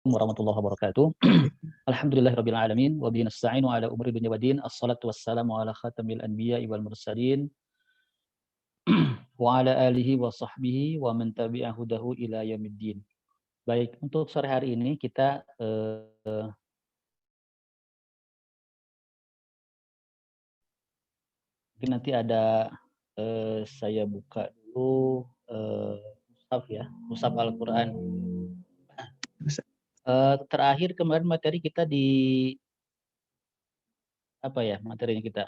Warahmatullahi wabarakatuh. Alhamdulillahirabbil alamin wa bihi nasta'inu ala umuri dunya waddin. Assalatu wassalamu ala khatamil anbiya'i wal mursalin wa ala alihi wa sahbihi wa man tabi'a hudahu ila yaumiddin. Baik, untuk sore hari ini kita mungkin nanti ada saya buka dulu mushaf ya, mushaf Al-Qur'an. Terakhir kemarin materi kita di apa ya materinya kita?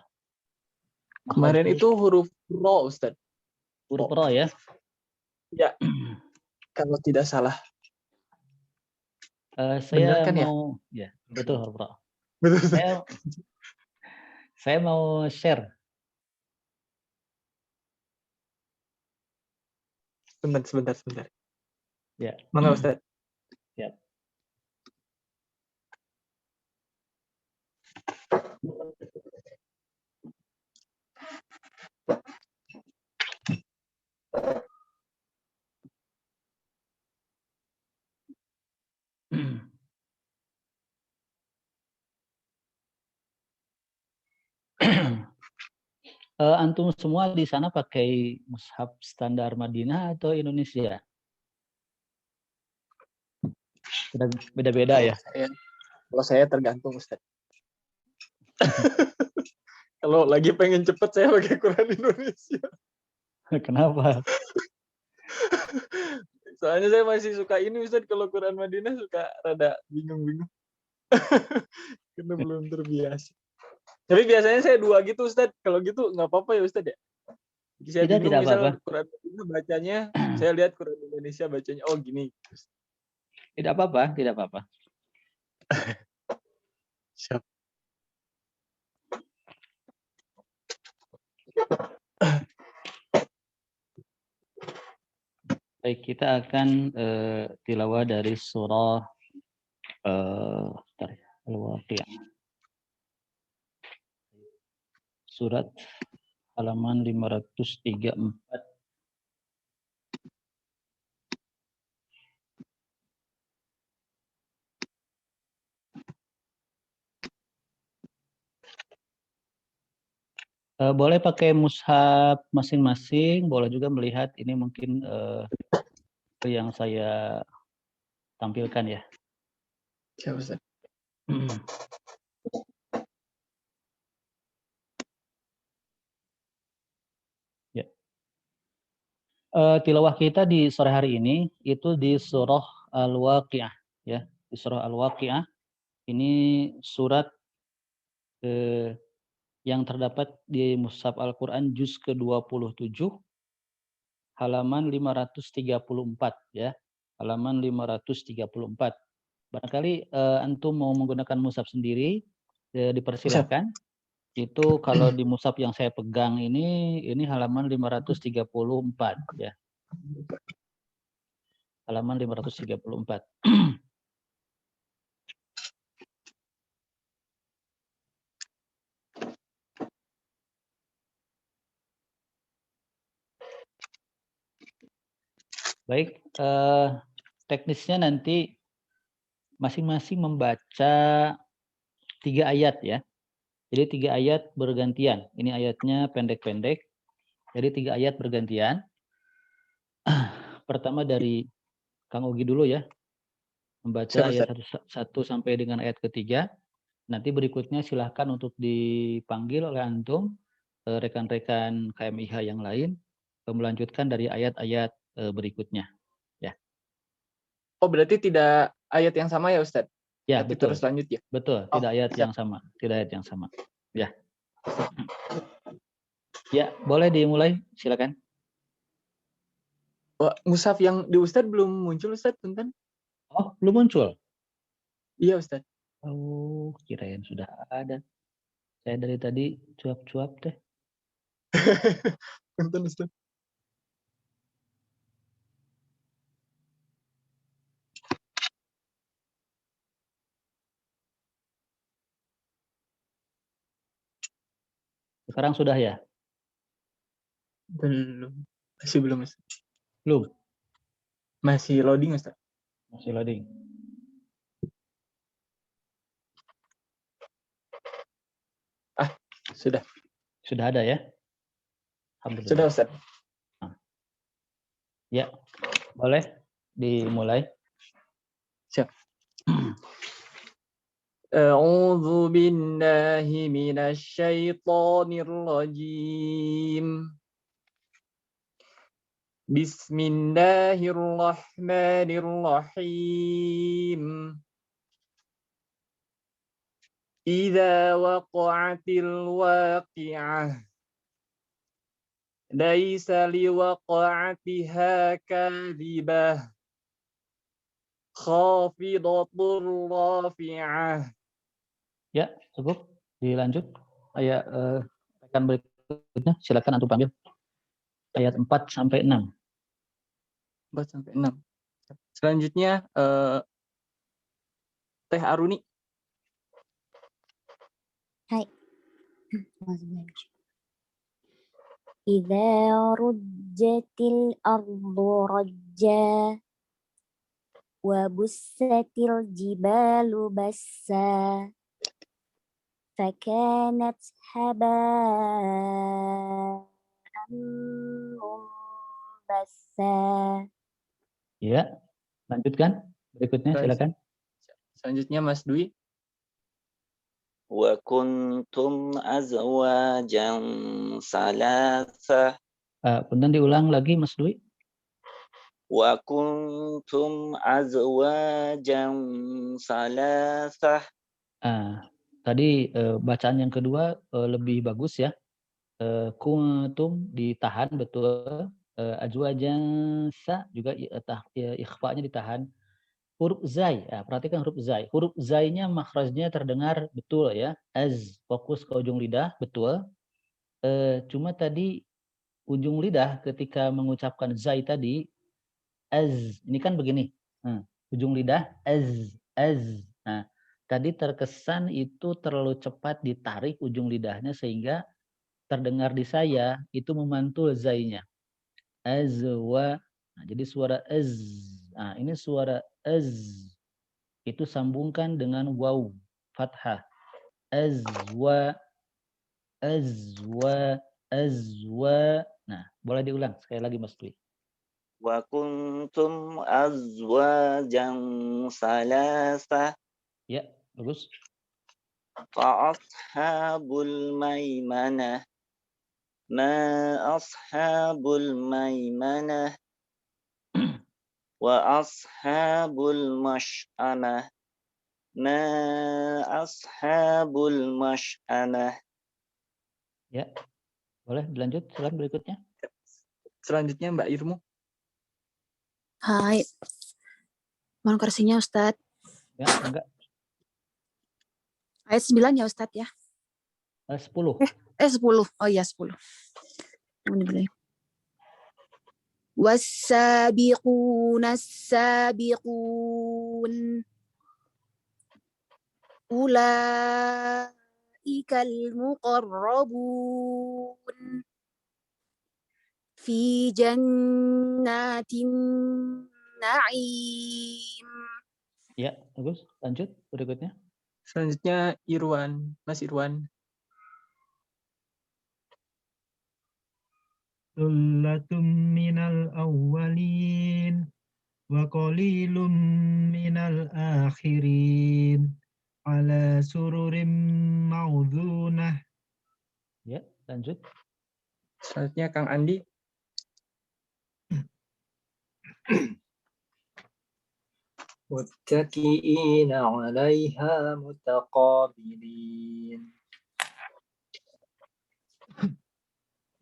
Kemarin itu huruf ro, Ustaz. Huruf ro ya? Ya, kalau tidak salah. Saya Benar kan mau ya betul huruf ro. Betul. Saya mau share. Sebentar. Ya. Mana Ustaz? Ya. Antum semua di sana pakai mushaf standar Madinah atau Indonesia? Beda-beda ya? Kalau saya tergantung, Ustaz. Kalau lagi pengen cepet saya pakai Quran Indonesia. Kenapa? Soalnya saya masih suka ini, Ustaz. Kalau Quran Madinah suka rada bingung-bingung. Karena belum terbiasa. Tapi biasanya saya dua gitu, Ustaz. Kalau gitu nggak apa-apa ya, Ustaz ya? Saya bingung Tidak misal apa-apa. Quran Madinah bacanya, saya lihat Quran Indonesia bacanya, oh gini. Tidak apa-apa, tidak apa-apa. Siap. Baik, kita akan tilawah dari surah Al-Waqiah. Surat halaman 534. Boleh pakai mushaf masing-masing, boleh juga melihat ini mungkin yang saya tampilkan ya. Siap, Ustaz. Ya. Tilawah kita di sore hari ini itu di surah Al-Waqiah ya. Di surah Al-Waqiah ini surat yang terdapat di Mushaf Al-Qur'an juz ke-27 halaman 534 ya. Halaman 534. Barangkali antum mau menggunakan mushaf sendiri dipersilahkan. Itu kalau di mushaf yang saya pegang ini halaman 534 ya. Halaman 534. Baik, teknisnya nanti masing-masing membaca 3 ayat ya. Jadi 3 ayat bergantian. Ini ayatnya pendek-pendek. Jadi 3 ayat bergantian. Pertama dari Kang Ugi dulu ya. Membaca ayat 1 sampai dengan ayat ketiga. Nanti berikutnya silahkan untuk dipanggil oleh antum rekan-rekan KMIH yang lain melanjutkan dari ayat-ayat berikutnya. Ya. Oh, berarti tidak ayat yang sama ya, Ustaz? Ya, Nanti betul. terus lanjut ya? Betul, tidak ayat yang sama. Tidak ayat yang sama. Ya. Ya, boleh dimulai, silakan. Oh, mushaf yang di Ustaz belum muncul, Ustaz, punten? Oh, belum muncul? Iya, Ustaz. Oh, kirain sudah ada. Saya dari tadi cuap-cuap deh. Punten, Ustaz. Sekarang sudah ya? Belum. Masih belum, Ustaz. Belum? Masih loading, Ustaz. Masih loading. Sudah. Sudah ada ya? Sudah, Alhamdulillah. Ustaz. Ya, boleh dimulai. Siap. A'udzu billahi minasy syaithanir rajim. Bismillahirrahmanirrahim. Idza waqa'atil waqi'ah. Laisa liwaqa'atiha kadhibah. Khafidatur rafi'ah. Ya, cukup. Dilanjut. Ayat rekan berikutnya, silakan antum panggil. Ayat 4 sampai 6. 4 sampai 6. Selanjutnya Teh Aruni. Hai. Idza rujjatil ardu rajja wa bussatil jibalu bassa fakanat haba'an munbassa. Ya, lanjutkan. Berikutnya silakan. Selanjutnya Mas Dwi. Wa kuntum azwajan salasa. Punten diulang lagi Mas Dwi. Wa kuntum azwajan salasa. Tadi bacaan yang kedua lebih bagus ya. Kuntum ditahan betul. Azwajan sa juga ikhfa-nya ditahan. Huruf zai, perhatikan huruf zai. Huruf zai-nya makhrajnya terdengar betul ya. Az, fokus ke ujung lidah, betul. Cuma tadi ujung lidah ketika mengucapkan zai tadi, az, ini kan begini. Ujung lidah, az. Nah, tadi terkesan itu terlalu cepat ditarik ujung lidahnya sehingga terdengar di saya itu memantul zai-nya. Azwa. Nah, jadi suara az. Nah, ini suara az. Itu sambungkan dengan waw fathah. Azwa, azwa. Nah, boleh diulang sekali lagi Mas Dwi. Wa kuntum azwajan salasa. Ya, bagus. Fa ashabul maimanah. Ma ashabul maimanah. Wa ashabul mash'amah. Ma ashabul mash'amah. Ya, boleh dilanjut slide berikutnya. Selanjutnya Mbak Irmu. Hai. Mohon kursinya Ustadz. Ya, enggak. Ayat 9 ya Ustadz ya. 10. 10. Oh iya 10. Was-sabiquna as-sabiqun ulaikal muqarrabun fi jannatin na'im. Ya, bagus. Lanjut berikutnya. Selanjutnya Irwan, Mas Irwan. Sullatun minal awwalin wa qalilum minal akhirin ala sururim mawdunah. Ya, lanjut. Selanjutnya Kang Andi. Muttaqi'ina 'alaiha mutaqabilin.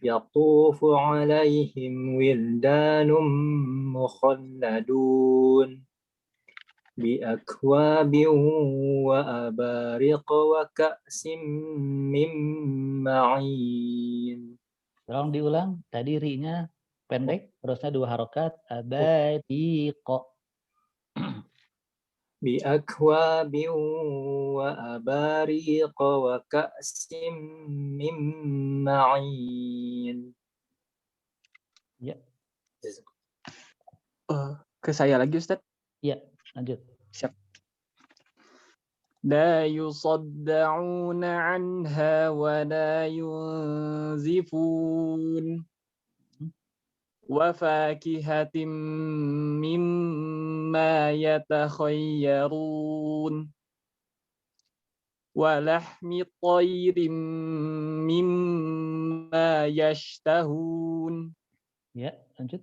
Yatufu 'alaihim wildanum mukhalladun bi akwabin wa abariq wa ka'sim min ma'in. Tolong diulang. Tadi ri-nya pendek, terusnya 2 harokat. Abariqo. Bi akwabin wa abariq wa ka'sim min ma'in. Ya. Ke saya lagi Ustaz. Iya, lanjut. Siap. لا يصدعون عنها ولا ينزفون وفاكهة مما يتخيرون ولحم طير مما يشتهون. Ya, lanjut.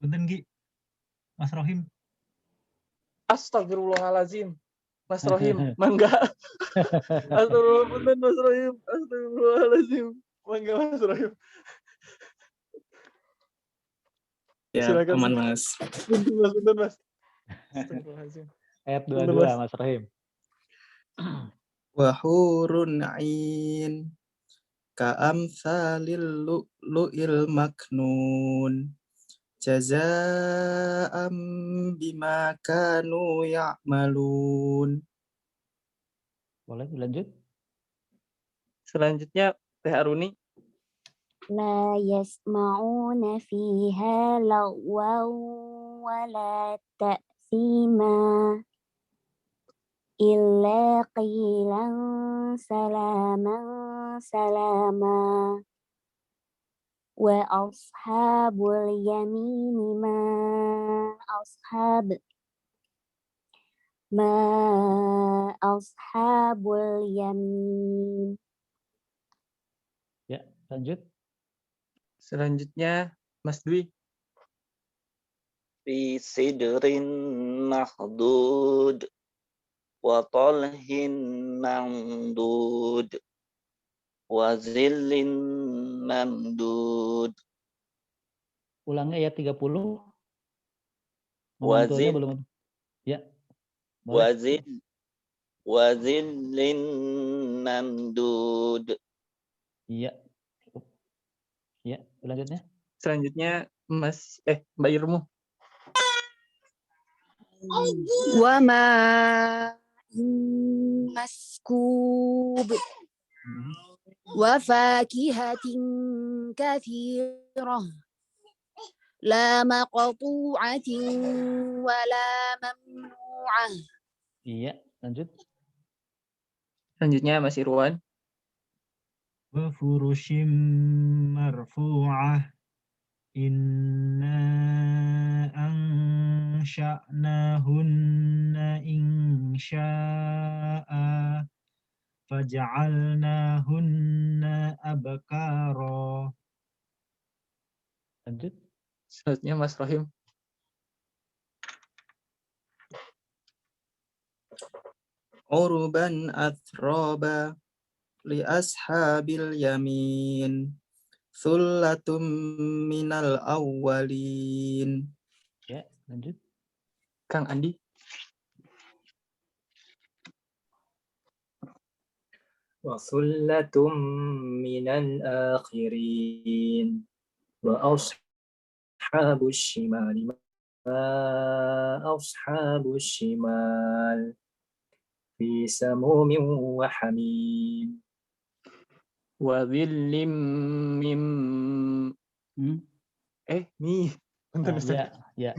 Punten Ki, Mas Rohim. Astagfirullahalazim, Mas Rohim, mangga. Astagfirullahalazim, Mas Rohim. Astagfirullahalazim, mangga Mas Rohim. Ya, Silakan. aman Mas. Bentar, Mas. Astagfirullahalazim. Ayat Bener, 22, Mas. Mas Rahim. Wa hurun 'ain ka'amsalil lu'lu'il maknun jazaa'an bima kanu ya'malun. Boleh dilanjut? Selanjutnya Teh Aruni. لا يسمعون فيها لغوا ولا تأثيما إلا قيلا سلاما سلاما وأصحاب اليمين ما أصحاب اليمين. Ya, lanjut. Selanjutnya Mas Dwi. Fi sidrin mahdud wa talhin mamdud wa zillin mamdud. Ulangi ayat 30. Wazil. Momentualnya belum. Ya. Boleh. Wazillin mamdud. Iya. Cukup. Ya, selanjutnya. Selanjutnya Mbak Irmu. Wa ma maskub wa fakihatin kathirah la maqtu'atin wa la mamnu'ah. Iya, lanjut. Selanjutnya Mas Irwan. Wa furushim marfu'ah inna ansha'nahunna insha'a faja'alnahunna abkara. Lanjut. Selanjutnya Mas Rohim. Urban athroba li ashabil yamin thullatum minal awwalin. Ya, lanjut. Kang Andi. Wa thullatum minal akhirin wa ashabus shimali ma ashabus shimal fi samumin wa hamim Wa zillim mim Bentar, Ustaz. Ya.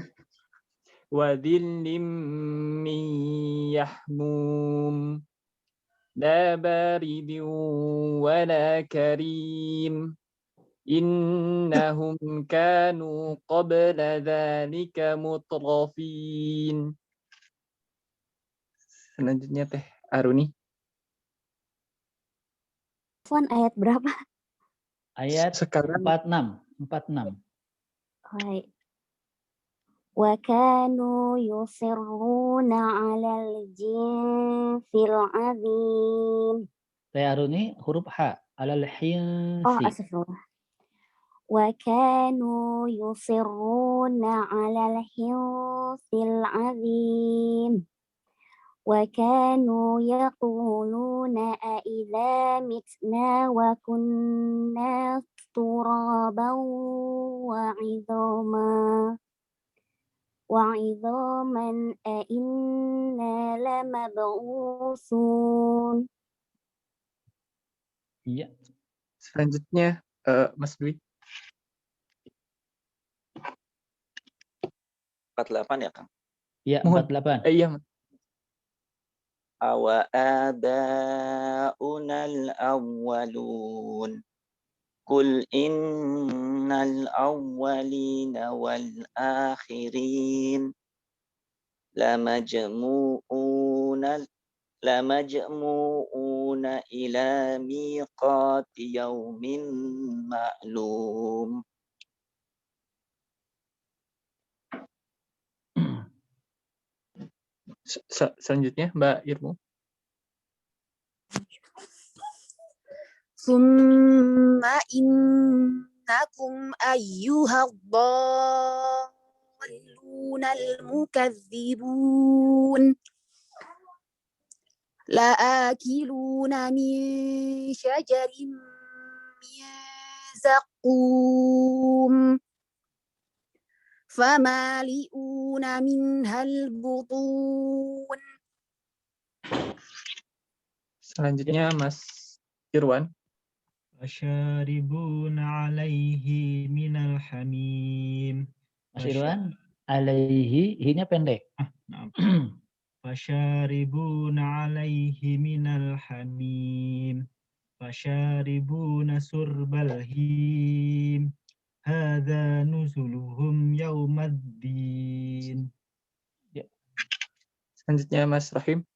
Wa zillim min yahmum la baridin wa la karim innahum kanu qabla dhalika mutrafin. Selanjutnya Teh Aruni. Fon ayat berapa? Ayat Sekarang 46. Baik. وَكَانُوا يُصِرُّونَ عَلَى الْجِنْسِ الْعَظِيمِ. Teh Aruni huruf H. Alal Oh, hinsi. astagfirullah. وَكَانُوا يُصِرُّونَ عَلَى الْحِنْثِ الْعَظِيمِ وَكَانُوا يَقُولُونَ أَإِذَا مِتْنَا وَكُنَّا تُرَابًا وَعِظَامًا أَإِنَّا لَمَبْعُوثُونَ. Iya. selanjutnya Mas Dwi. 48 ya, Kang? Iya, Mohon. 48. Iya. awa aba'unal awwalun. Qul innal awwalina wal akhirin lamajmu'una ila miqati yaumin ma'lum. Selanjutnya Mbak Irmu. Summa innakum ayyuhadhdallunal mukadzibun la'akiluna min syajarin min zaqqum famali'una minhal butun. Selanjutnya Mas Irwan. Fasyaribuna alaihi minal hamim. Mas Irwan, alaihi, hi-nya pendek. Nah. Fasyaribuna alaihi minal hamim. Fasyaribuna surbal him. Hadza nuzuluhum yaumaddin. Selanjutnya Mas Rahim.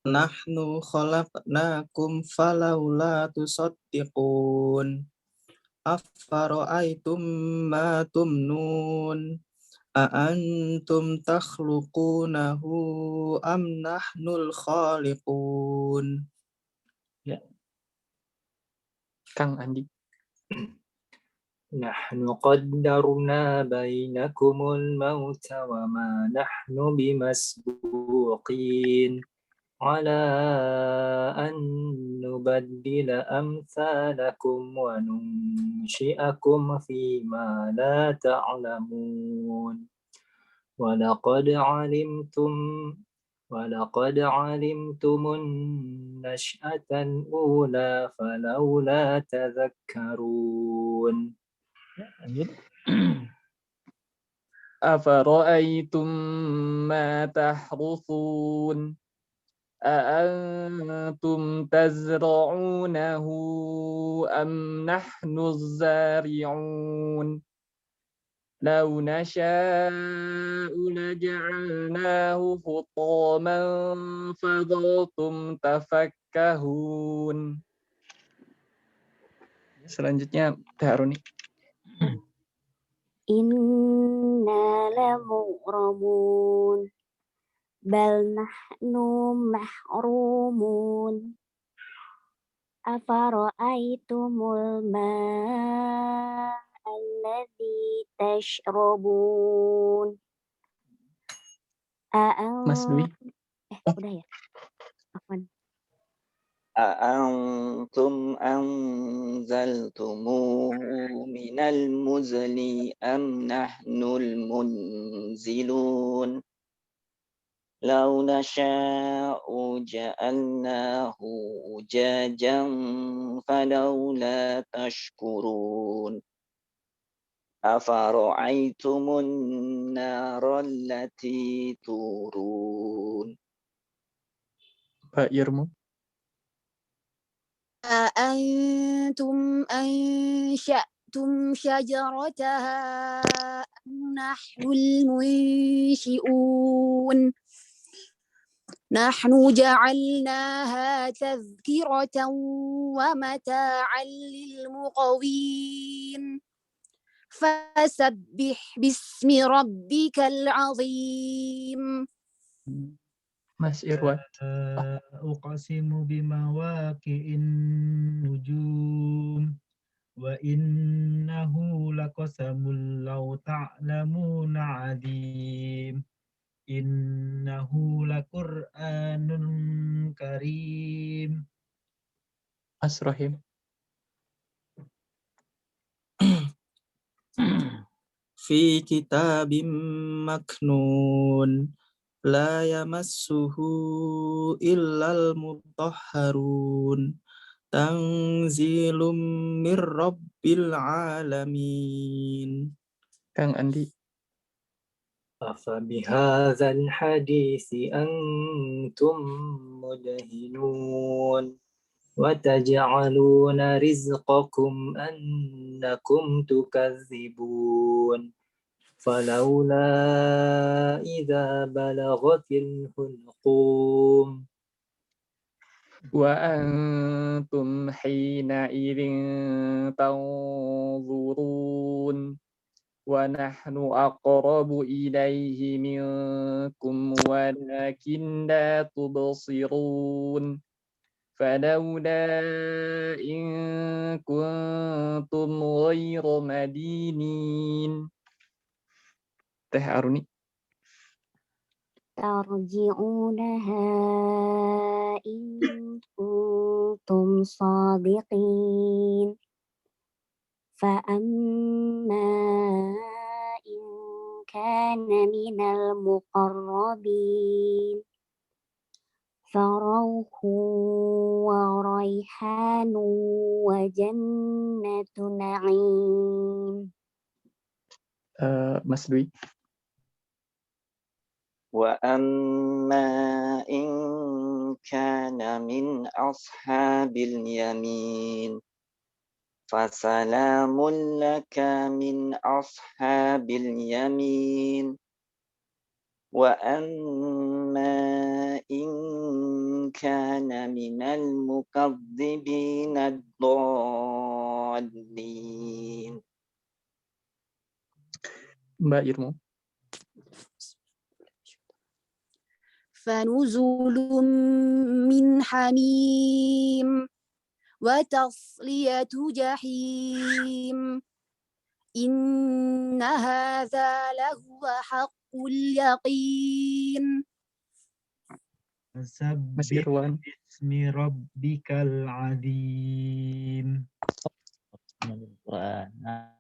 Nahnu khalaqnakum falawla tusaddiqun. Afara'aytum ma tumnun. A'antum takhluqunahu am nahnul khaliqun. Ya. Kang Andi. Nahnu qaddarna bainakumul mauta wa ma nahnu bimasbuqin ala an nubaddila amsalakum wa nunshi'akum fima la ta'lamun wa laqad alimtumun nash'atan ula falawla tadhakkarun. Lanjut. Afara'aytum ma tahruthun أأنتم تزرعونه أم نحن الزارعون لو نشاء لجعلناه حطاما فظلتم تفكهون. Selanjutnya Teh Aruni. Inna lamu'ramun bal nahnu mahrumun afara'aitumul ma'a alladhi tashrabun. Mas Dwi. Udah ya? Afwan. A'antum anzaltumuhu minal muzni am nahnul munzilun. Law nasha'u ja'alnahu ujajan falawla tashkurun. Afara'aytumun nara allati turun. Pak Irmu. أأنتم أنشأتم شجرتها أم نحن المنشئون نحن جعلناها تذكرة ومتاعا للمقوين فسبح باسم ربك العظيم. Mas Irwan. Uqsimu bimawaqi'in nujum wa innahu laqasamul law ta'lamuna 'azim. Innahu laqur'anun karim. Mas Rahim. Fi kitabim maknun la yamassuhu illal mutahharun tanzilum mir rabbil alamin. Kang Andi. أفبهذا الحديث أنتم مدهنون وتجعلون رزقكم أنكم تكذبون فلولا إذا بلغت الحلقوم وأنتم حينئذ تنظرون ونحن أقرب إليه منكم ولكن لا تبصرون فلولا إن كنتم غير مدينين. Teh Aruni. ترجعونها إن كنتم صادقين فأما إن كان من المقربين فروح وريحان وجنة نعيم. Mas Dwi. وأما إن كان من أصحاب اليمين فسلام لك من أصحاب اليمين وأما إن كان من المكذبين الضالين. Mbak Irmu. فنزل من حميم وتصلية جحيم إن هذا لهو حق اليقين. Mas Irwan. Bismi rabbikal azim.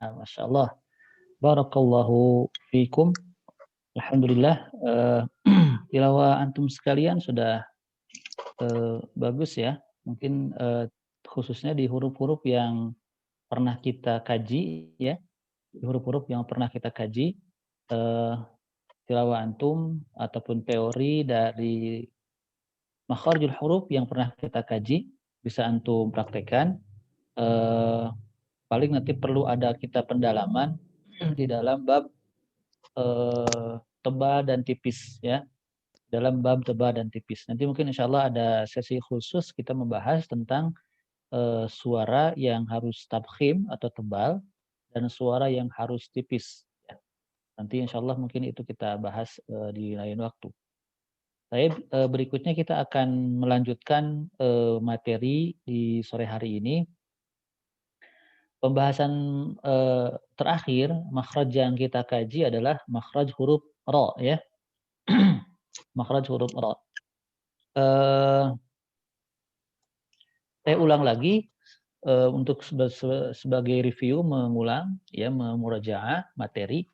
Masya Allah. Barakallahu fikum. Alhamdulillah. Tilawah antum sekalian sudah bagus ya. Mungkin khususnya di huruf-huruf yang pernah kita kaji ya. Di huruf-huruf yang pernah kita kaji, tilawah antum ataupun teori dari makharijul huruf yang pernah kita kaji bisa antum praktekkan. Paling nanti perlu ada kita pendalaman di dalam bab tebal dan tipis ya, dalam bab tebal dan tipis. Nanti mungkin insya Allah ada sesi khusus kita membahas tentang suara yang harus tabkhim atau tebal dan suara yang harus tipis ya. Nanti insya Allah mungkin itu kita bahas di lain waktu. Berikutnya kita akan melanjutkan materi di sore hari ini. Pembahasan terakhir makhraj yang kita kaji adalah makhraj huruf ra ya. Makhraj huruf ra. Saya ulang lagi untuk sebagai review, mengulang ya, memurajaah materi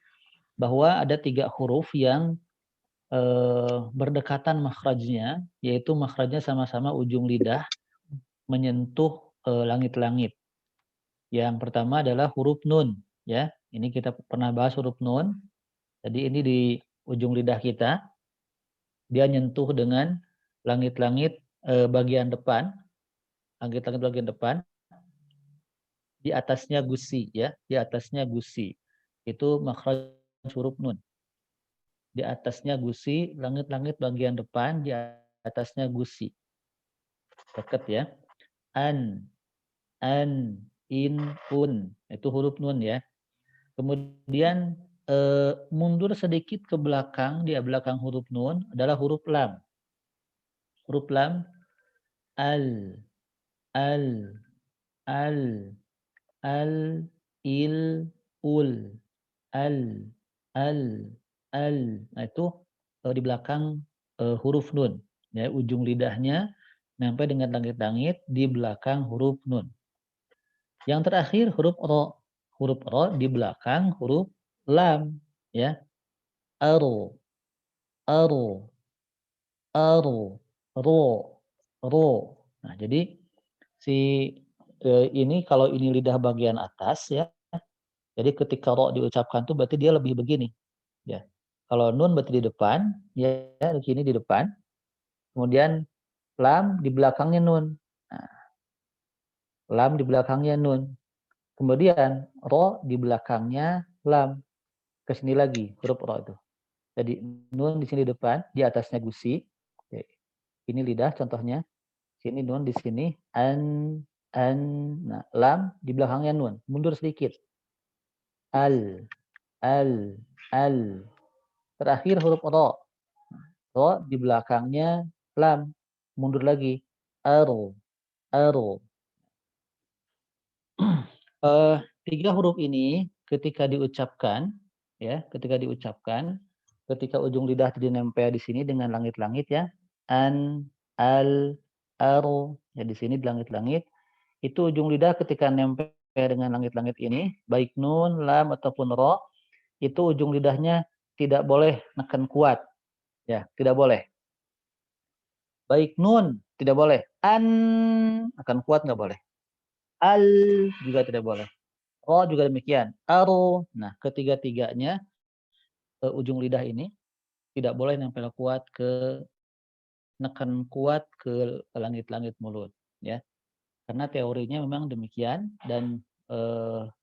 bahwa ada 3 huruf yang berdekatan makhrajnya, yaitu makhrajnya sama-sama ujung lidah menyentuh langit-langit. Yang pertama adalah huruf nun ya. Ini kita pernah bahas huruf nun. Jadi ini di ujung lidah kita. Dia nyentuh dengan langit-langit bagian depan. Langit-langit bagian depan. Di atasnya gusi ya, di atasnya gusi. Itu makhraj huruf nun. Di atasnya gusi, langit-langit bagian depan, di atasnya gusi. Dekat ya. An, in, un. Itu huruf nun ya. Kemudian mundur sedikit ke belakang, di belakang huruf nun adalah huruf lam. Huruf lam, al, il, ul, al. Nah itu di belakang huruf nun. Ya, ujung lidahnya sampai dengan langit-langit di belakang huruf nun. Yang terakhir huruf ro. Huruf ro di belakang huruf lam ya. Aro, ro. Nah, jadi ini kalau ini lidah bagian atas ya. Jadi ketika ro diucapkan tuh berarti dia lebih begini. Ya. Kalau nun berarti di depan, ya di sini di depan. Kemudian lam di belakangnya nun. Nah, lam di belakangnya nun. Kemudian ro di belakangnya lam. Ke sini lagi huruf ro itu. Jadi nun di sini depan, di atasnya gusi. Oke. Ini lidah contohnya. Sini nun di sini an. Nah, lam di belakangnya nun. Mundur sedikit. Al. Terakhir huruf ro. Ro di belakangnya lam. Mundur lagi. Aro. Tiga huruf ini ketika diucapkan, ketika ujung lidah tadi nempel di sini dengan langit-langit ya, an, al, aro, ya di sini di langit-langit, itu ujung lidah ketika nempel dengan langit-langit ini, baik nun, lam ataupun ro, itu ujung lidahnya tidak boleh neken kuat, ya tidak boleh. Baik nun tidak boleh, an akan kuat nggak boleh, al juga tidak boleh. Ro juga demikian. Aro. Nah, ketiga-tiganya ujung lidah ini tidak boleh nempel kuat neken kuat ke langit-langit mulut, ya. Karena teorinya memang demikian dan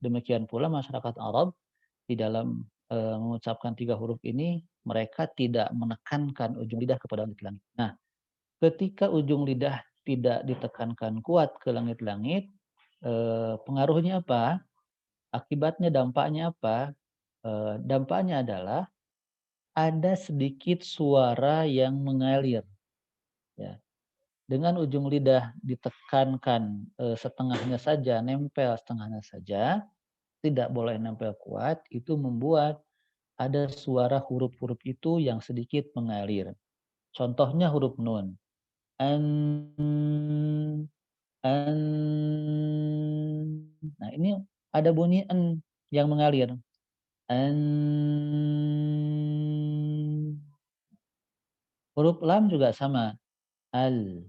demikian pula masyarakat Arab di dalam mengucapkan tiga huruf ini mereka tidak menekankan ujung lidah kepada langit-langit. Nah, ketika ujung lidah tidak ditekankan kuat ke langit-langit, pengaruhnya apa? Akibatnya dampaknya apa? Dampaknya adalah ada sedikit suara yang mengalir. Ya. Dengan ujung lidah ditekankan setengahnya saja, nempel setengahnya saja, tidak boleh nempel kuat, itu membuat ada suara huruf-huruf itu yang sedikit mengalir. Contohnya huruf nun. An, an. Nah ini ada bunyi en yang mengalir. Huruf lam juga sama. Al.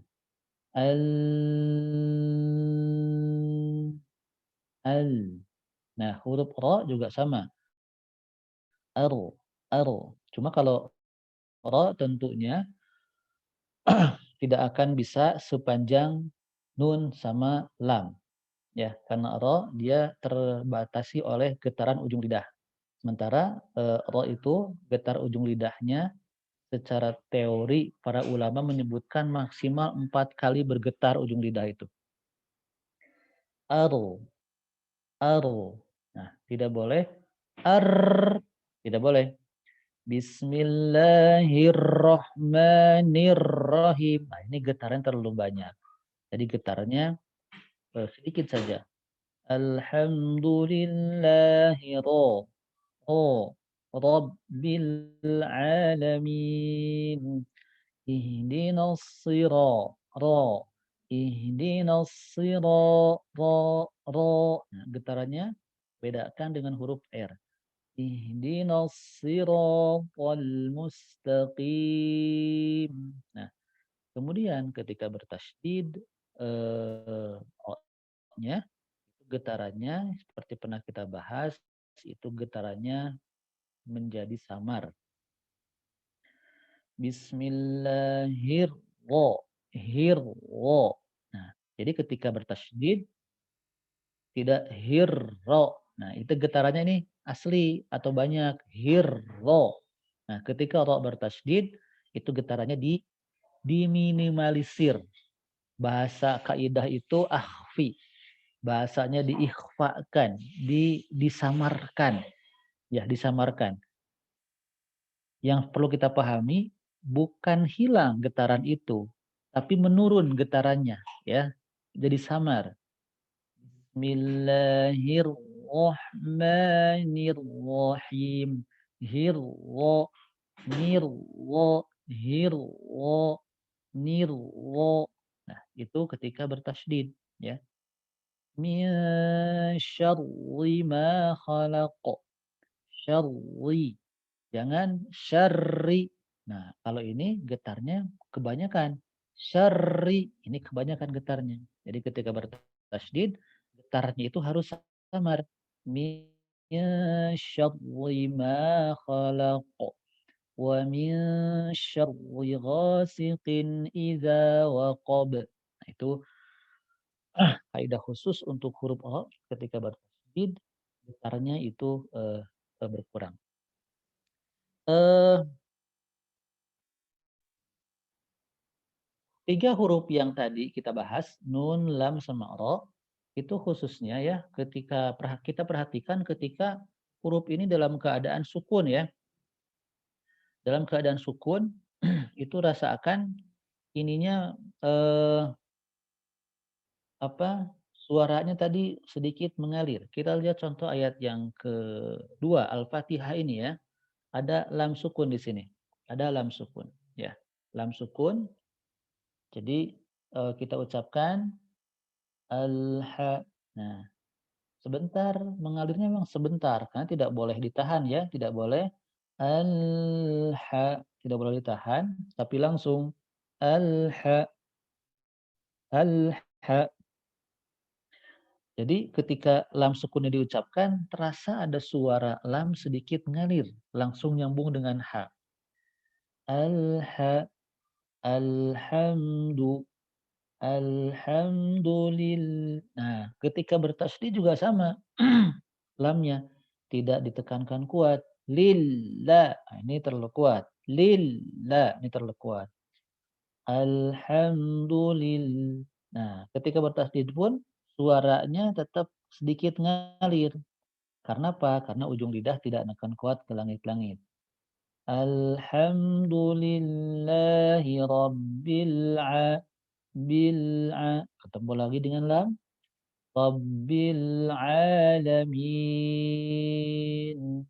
Nah, huruf ro juga sama. Aro. Cuma kalau ro tentunya tidak akan bisa sepanjang nun sama lam. Ya, karena ro dia terbatasi oleh getaran ujung lidah. Sementara ro itu getar ujung lidahnya secara teori para ulama menyebutkan maksimal 4 kali bergetar ujung lidah itu. Aro. Nah, tidak boleh tidak boleh. Bismillahirrahmanirrahim. Nah, ini getaran terlalu banyak. Jadi getarnya sedikit saja. Alhamdulillahi Rabbil alamin. Ihdinas Nah, getarannya bedakan dengan huruf R. Ihdinas siratal mustaqim. Nah, kemudian ketika bertasydid nya getarannya seperti pernah kita bahas itu getarannya menjadi samar. Bismillahirrahmanirrahim. Nah, jadi ketika bertasydid tidak hirro. Nah, itu getarannya ini asli atau banyak hirro. Nah, ketika ro bertasydid itu getarannya diminimalisir. Bahasa kaidah itu akhfi. Bahasanya diikhfakan, disamarkan. Ya, disamarkan. Yang perlu kita pahami bukan hilang getaran itu, tapi menurun getarannya, ya. Jadi samar. Bismillahirrahmanirrahim. Hirro, nirwo. Nah, itu ketika bertasydid, ya. Min syarri ma khalaq. Syarri. Jangan syarri. Nah, kalau ini getarnya kebanyakan. Syarri. Ini kebanyakan getarnya. Jadi ketika bertasydid, getarnya itu harus samar. Min syarri ma khalaq. wa min syarri ghasiqin idza waqab. Nah, itu kaidah khusus untuk huruf O ketika bertasydid getarnya itu berkurang. Tiga huruf yang tadi kita bahas, nun, lam, sama ro, itu khususnya ya ketika kita perhatikan ketika huruf ini dalam keadaan sukun ya. Dalam keadaan sukun itu rasakan ininya suaranya tadi sedikit mengalir. Kita lihat contoh ayat yang kedua Al-Fatihah ini ya. Ada lam sukun di sini. Ada lam sukun ya. Lam sukun. Jadi kita ucapkan al-ha. Nah, sebentar mengalirnya memang sebentar karena tidak boleh ditahan ya, tidak boleh al-ha, tidak boleh ditahan tapi langsung al-ha al-ha. Jadi ketika lam sukunnya diucapkan terasa ada suara lam sedikit mengalir, langsung nyambung dengan ha. Al-ha alhamdu alhamdulillah. Nah, ketika bertasydid juga sama. Lamnya tidak ditekankan kuat. Lillah. Nah, ini terlalu kuat. Lillah. Ini terlalu kuat. Alhamdulillah. Nah, ketika bertasydid pun suaranya tetap sedikit ngalir. Karena apa? Karena ujung lidah tidak akan kuat ke langit-langit. Alhamdulillahi rabbil ketemu lagi dengan lam. Rabbil alamin.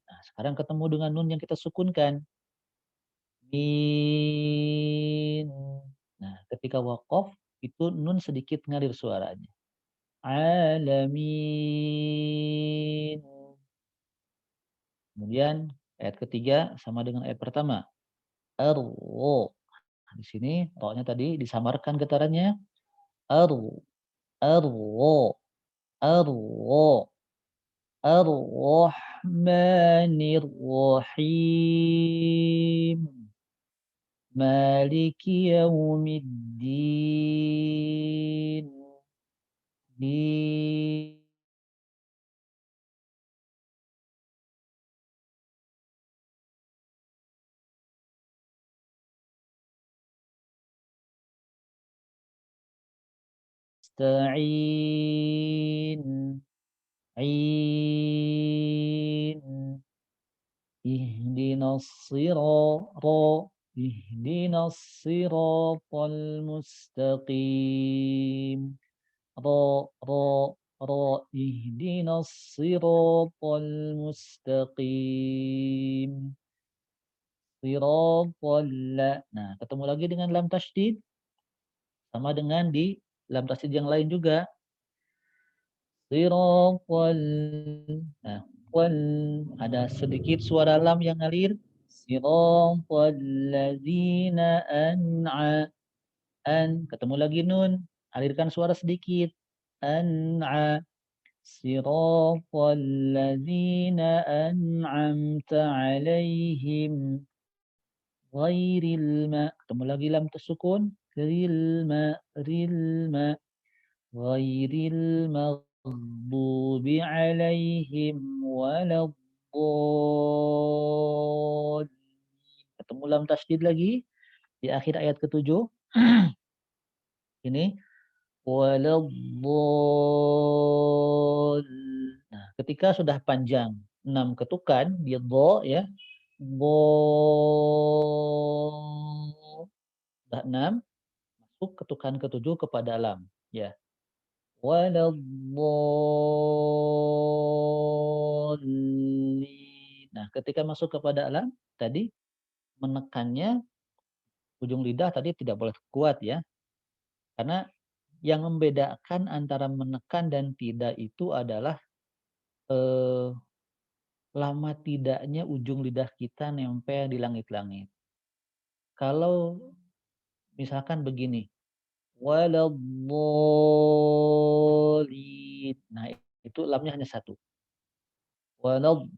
Nah, sekarang ketemu dengan nun yang kita sukunkan. Min. Nah, ketika waqaf itu nun sedikit ngalir suaranya. Alamin. Kemudian ayat ketiga sama dengan ayat pertama. Ar-ro. Di sini ro-nya tadi disamarkan getarannya. Ar-ro. Ar-ro. Ar-ro. Ar-Rahmanir Rahim. Maliki Yaumiddin. Nasta'in. Ain. Ihdinas siratal mustaqim. Ihdinas siratal mustaqim. Nah, ketemu lagi dengan lam tasydid. Sama dengan di lam tasydid yang lain juga. Nah, ada sedikit suara lam yang ngalir. Siratal ladzina ketemu lagi nun, alirkan suara sedikit. Siratal ladzina an'amta 'alaihim ghairil ketemu lagi lam tersukun. Ghairil maghdubi 'alaihim waladdallin. Ketemu lam tasydid lagi di akhir ayat ke-7. Ini waladdallin. Nah, ketika sudah panjang 6 ketukan di dha ya. Sudah 6 masuk ketukan ke-7 kepada lam ya. Waladdallin. Nah, ketika masuk kepada lam tadi menekannya ujung lidah tadi tidak boleh kuat ya. Karena yang membedakan antara menekan dan tidak itu adalah lama tidaknya ujung lidah kita nempel di langit-langit. Kalau misalkan begini, waladdallin. Nah, itu lamnya hanya satu. Waladdallin.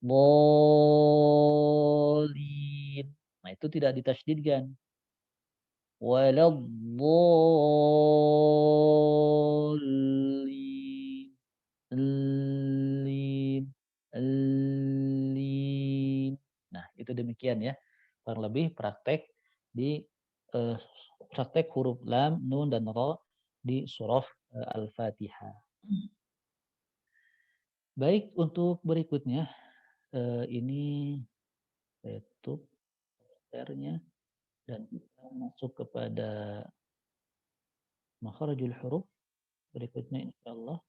Dhalin. Nah, itu tidak ditasydidkan. Waladhdallin. Lin. Lin. Nah, itu demikian ya. Kurang lebih praktek di praktek huruf lam, nun, dan ra di surah Al-Fatihah. Baik, untuk berikutnya ini saya tutup share-nya dan kita masuk kepada makharijul huruf berikutnya insyaallah.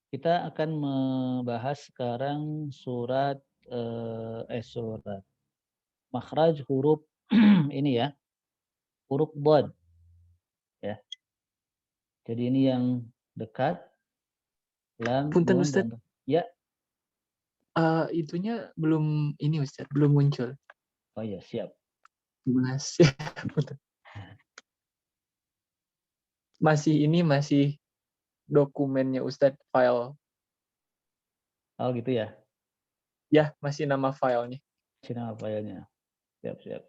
Kita akan membahas sekarang surat surat makhraj huruf ini ya, huruf dhad ya. Jadi ini yang dekat lam, Punten nun, Ustadz, dan ya. itunya belum ini Ustadz, belum muncul. Oh ya, siap. Masih dokumennya Ustadz, file. Oh gitu ya. Ya, masih nama filenya. Sini apa filenya? Siap. Ya.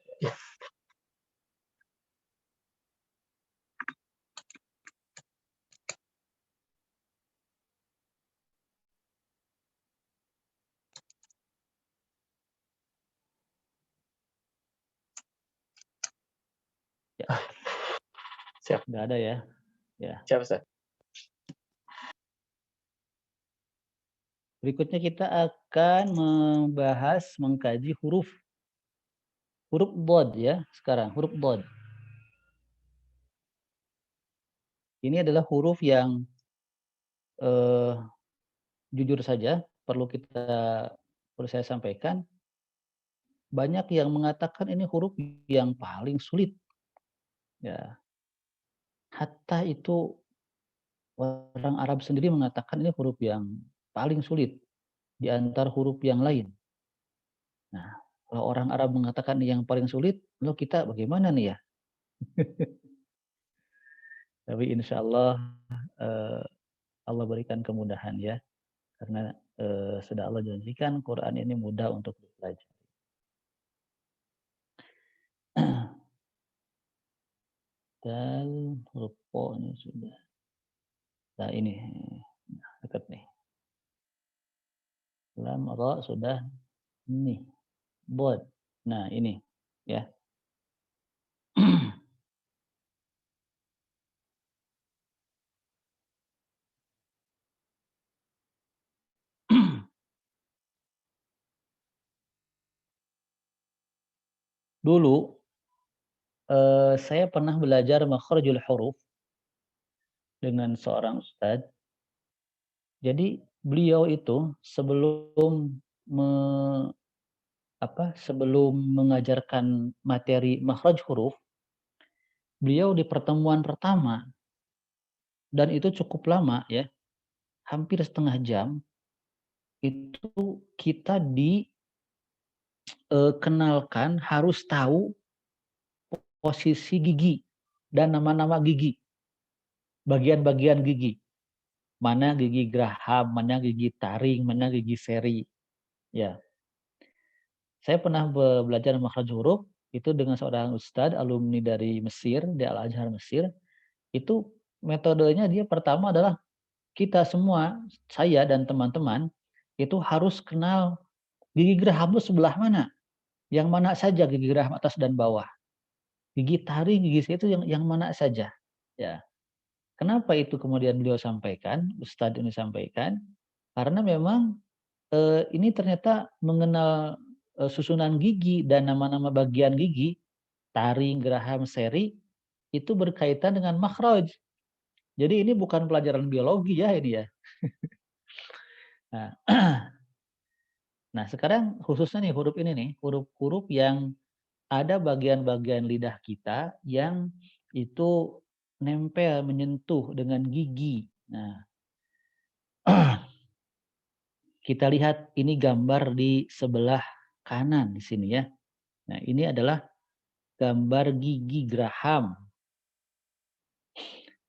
Siap. Nggak ada ya. Ya. Siap, Ustaz. Berikutnya kita akan mengkaji huruf dhad ya. Sekarang huruf dhad. Ini adalah huruf yang jujur saja perlu saya sampaikan, banyak yang mengatakan ini huruf yang paling sulit. Ya. Hatta itu orang Arab sendiri mengatakan ini huruf yang paling sulit di antara huruf yang lain. Nah, kalau orang Arab mengatakan ini yang paling sulit, lalu kita bagaimana nih ya? Tapi insya Allah Allah berikan kemudahan ya, karena sudah Allah janjikan Quran ini mudah untuk dipelajari. Dan huruf po ini sudah. Nah ini dekat nih. Lam, ra sudah nih. Bod. Nah ini ya. Dulu saya pernah belajar makharijul huruf dengan seorang ustadz. Jadi beliau itu sebelum mengajarkan materi makhraj huruf, beliau di pertemuan pertama dan itu cukup lama ya, hampir setengah jam, itu kita dikenalkan harus tahu posisi gigi dan nama-nama gigi, bagian-bagian gigi. Mana gigi geraham, mana gigi taring, mana gigi seri. Ya. Saya pernah belajar makhraj huruf itu dengan seorang ustadz alumni dari Mesir, di Al-Azhar Mesir. Itu metodenya dia pertama adalah kita semua, saya dan teman-teman, itu harus kenal gigi geraham itu sebelah mana. Yang mana saja gigi geraham atas dan bawah. Gigi taring, gigi seri itu yang mana saja. Ya. Kenapa itu kemudian beliau sampaikan, Ustadz ini sampaikan? Karena memang ini ternyata mengenal susunan gigi dan nama-nama bagian gigi, taring, geraham, seri, itu berkaitan dengan makhraj. Jadi ini bukan pelajaran biologi ya ini ya. Nah sekarang khususnya nih huruf ini nih, huruf-huruf yang ada bagian-bagian lidah kita yang itu nempel, menyentuh dengan gigi. Nah, kita lihat ini gambar di sebelah kanan di sini ya. Nah, ini adalah gambar gigi geraham.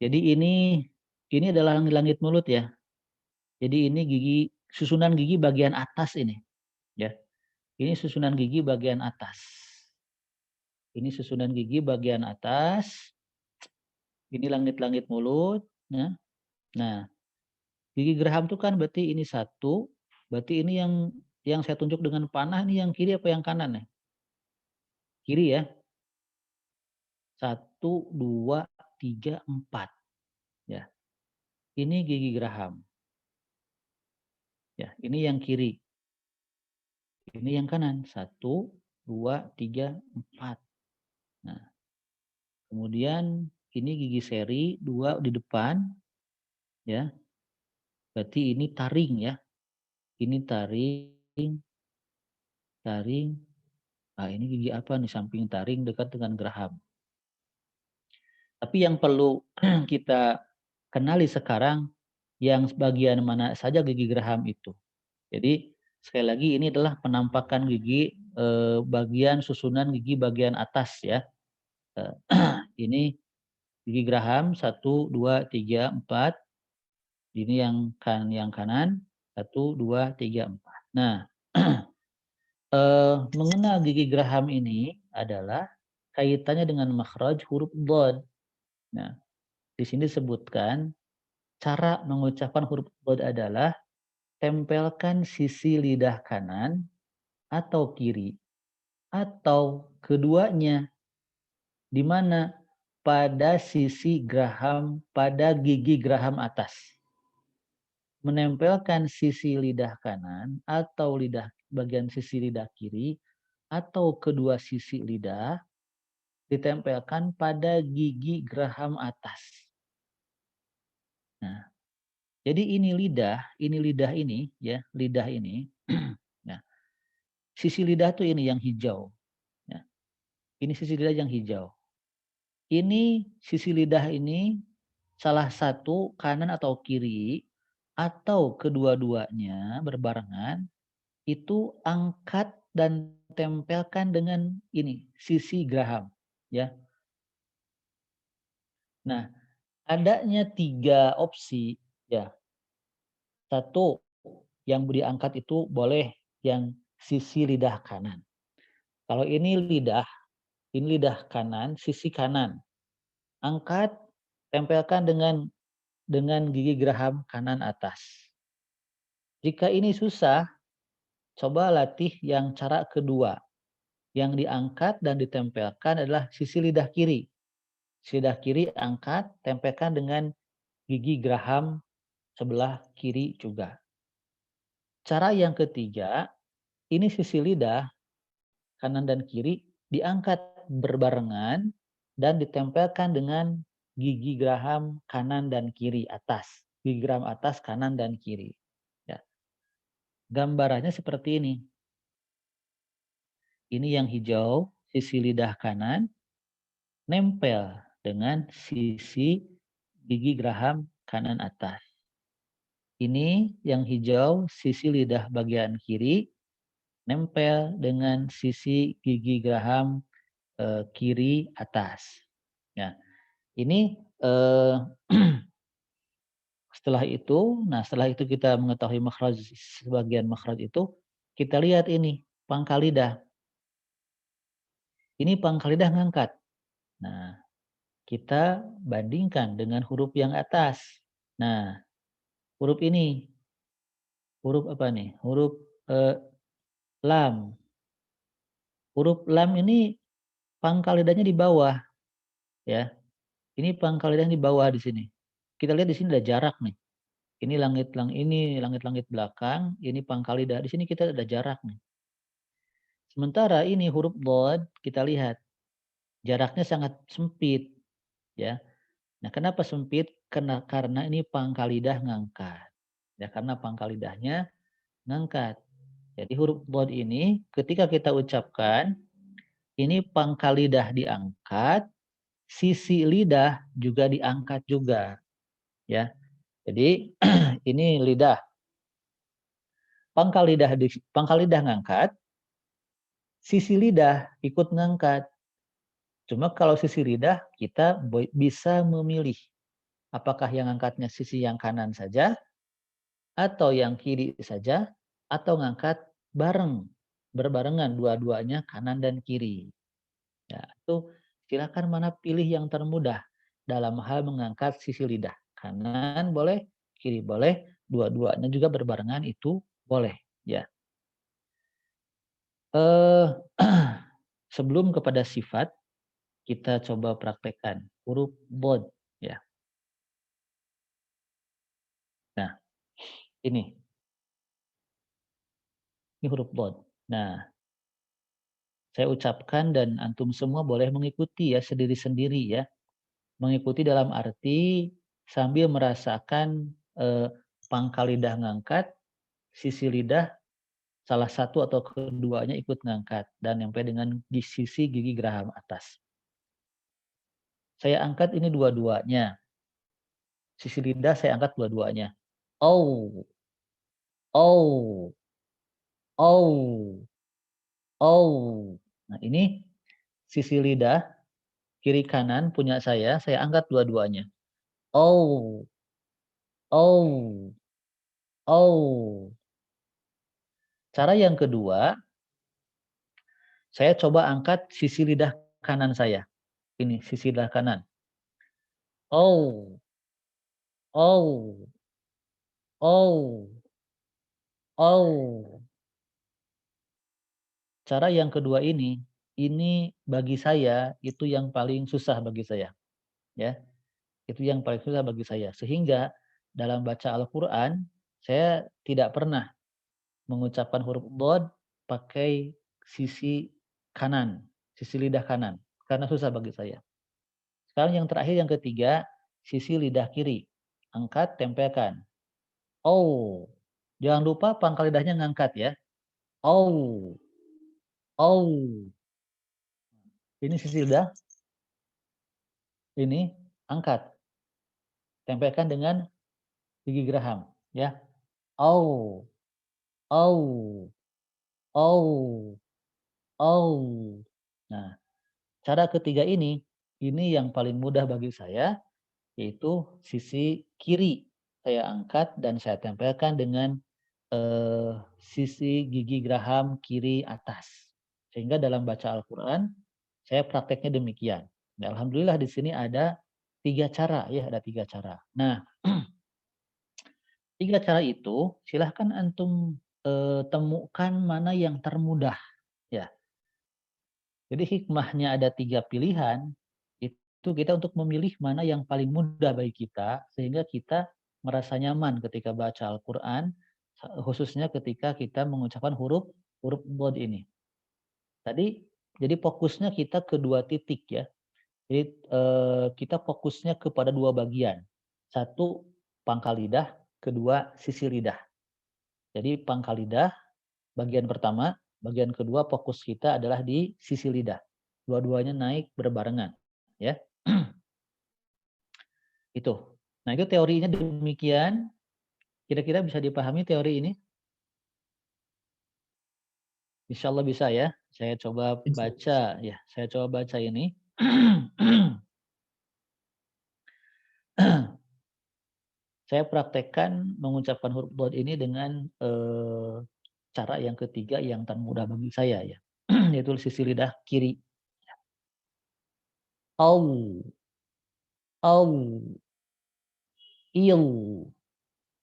Jadi ini adalah langit-langit mulut ya. Jadi ini susunan gigi bagian atas ini, ya. Ini susunan gigi bagian atas. Ini susunan gigi bagian atas. Ini langit-langit mulut, ya. Nah, gigi geraham itu kan berarti ini satu, berarti ini yang saya tunjuk dengan panah ini yang kiri apa yang kanan ya? Kiri ya. 1, 2, 3, 4. Ya. Ini gigi geraham. Ya, ini yang kiri. Ini yang kanan. 1, 2, 3, 4. Nah, kemudian ini gigi seri 2 di depan. Ya. Berarti ini taring ya. Ini taring. Nah, ini gigi apa nih samping taring dekat dengan geraham. Tapi yang perlu kita kenali sekarang yang bagian mana saja gigi geraham itu. Jadi sekali lagi ini adalah penampakan gigi bagian susunan gigi bagian atas ya. Ini gigi geraham 1, 2, 3, 4. Ini yang kanan 1, 2, 3, 4. Nah, mengenal gigi geraham ini adalah kaitannya dengan makhraj huruf dhad. Nah, di sini disebutkan cara mengucapkan huruf dhad adalah tempelkan sisi lidah kanan atau kiri atau keduanya di mana pada sisi geraham pada gigi geraham atas. Menempelkan sisi lidah kanan atau bagian sisi lidah kiri atau kedua sisi lidah ditempelkan pada gigi geraham atas. Nah, jadi ini lidah ini ya, lidah ini. Nah, sisi lidah tuh ini yang hijau. Ya. Ini sisi lidah yang hijau. Ini sisi lidah ini salah satu kanan atau kiri atau kedua-duanya berbarengan itu angkat dan tempelkan dengan ini sisi geraham ya. Nah, adanya 3 opsi ya. 1 yang diangkat itu boleh yang sisi lidah kanan. Kalau ini lidah kanan, sisi kanan. Angkat, tempelkan dengan gigi geraham kanan atas. Jika ini susah, coba latih yang cara kedua. Yang diangkat dan ditempelkan adalah sisi lidah kiri. Sisi lidah kiri angkat, tempelkan dengan gigi geraham sebelah kiri juga. Cara yang ketiga, ini sisi lidah kanan dan kiri diangkat berbarengan dan ditempelkan dengan gigi geraham kanan dan kiri atas. Gigi geraham atas kanan dan kiri. Ya. Gambarannya seperti ini. Ini yang hijau, sisi lidah kanan, nempel dengan sisi gigi geraham kanan atas. Ini yang hijau, sisi lidah bagian kiri, nempel dengan sisi gigi geraham kiri atas. Ya, ini setelah itu kita mengetahui makhraj, sebagian makhraj itu kita lihat ini pangkal lidah. Ini pangkal lidah ngangkat. Nah, kita bandingkan dengan huruf yang atas. Nah, huruf ini, huruf apa nih? Huruf lam. Huruf lam ini pangkal lidahnya di bawah, ya. Ini pangkal lidahnya di bawah di sini. Kita lihat di sini ada jarak nih. Ini langit-langit belakang, ini pangkal lidah. Di sini kita ada jarak nih. Sementara ini huruf dhad kita lihat jaraknya sangat sempit, ya. Nah, kenapa sempit? Karena ini pangkal lidah ngangkat. Ya, karena pangkal lidahnya ngangkat. Jadi huruf dhad ini ketika kita ucapkan ini pangkal lidah diangkat, sisi lidah juga diangkat juga. Ya. Jadi ini lidah. Pangkal lidah ngangkat, sisi lidah ikut ngangkat. Cuma kalau sisi lidah kita bisa memilih apakah yang angkatnya sisi yang kanan saja atau yang kiri saja atau ngangkat berbarengan dua-duanya kanan dan kiri. Ya, itu silakan mana pilih yang termudah dalam hal mengangkat sisi lidah. Kanan boleh, kiri boleh, dua-duanya juga berbarengan itu boleh, ya. Sebelum kepada sifat, kita coba praktekkan huruf bod, ya. Nah, ini huruf bod. Nah, saya ucapkan dan antum semua boleh mengikuti ya sendiri-sendiri ya. Mengikuti dalam arti sambil merasakan pangkal lidah ngangkat, sisi lidah salah satu atau keduanya ikut ngangkat dan sampai dengan sisi gigi geraham atas. Saya angkat ini dua-duanya. Sisi lidah saya angkat dua-duanya. Oh, oh, oh, oh. Nah ini sisi lidah kiri kanan punya saya angkat dua-duanya. Oh, oh, oh. Cara yang kedua, saya coba angkat sisi lidah kanan saya. Ini sisi lidah kanan. Oh, oh, oh, oh. Cara yang kedua ini bagi saya itu yang paling susah bagi saya. Ya, itu yang paling susah bagi saya. Sehingga dalam baca Al-Quran, saya tidak pernah mengucapkan huruf dhad pakai sisi kanan, sisi lidah kanan. Karena susah bagi saya. Sekarang yang terakhir, yang ketiga, sisi lidah kiri. Angkat, tempelkan. Oh, jangan lupa pangkal lidahnya ngangkat ya. Oh, oh. Ini sisi lidah. Ini angkat. Tempelkan dengan gigi geraham. Ya. Oh, oh, oh, oh. Nah, cara ketiga ini yang paling mudah bagi saya, yaitu sisi kiri. Saya angkat dan saya tempelkan dengan sisi gigi geraham kiri atas. Sehingga dalam baca Al-Quran, saya prakteknya demikian. Nah, alhamdulillah di sini ada 3 cara, ya ada 3 cara. Nah, 3 cara itu silahkan antum temukan mana yang termudah, ya. Jadi hikmahnya ada 3 pilihan, itu kita untuk memilih mana yang paling mudah bagi kita, sehingga kita merasa nyaman ketika baca Al-Quran, khususnya ketika kita mengucapkan huruf dhad ini. Tadi jadi fokusnya kita ke 2 titik ya. Jadi kita fokusnya kepada 2 bagian. 1 pangkal lidah, kedua sisi lidah. Jadi pangkal lidah bagian pertama, bagian kedua fokus kita adalah di sisi lidah. Dua-duanya naik berbarengan, ya. Itu. Nah, itu teorinya demikian. Kira-kira bisa dipahami teori ini? Insya Allah bisa ya. Saya coba baca ya. Saya coba baca ini. Saya praktekkan mengucapkan huruf dhad ini dengan cara yang ketiga yang termudah bagi saya ya. Yaitu sisi lidah kiri. Au. Au. Il.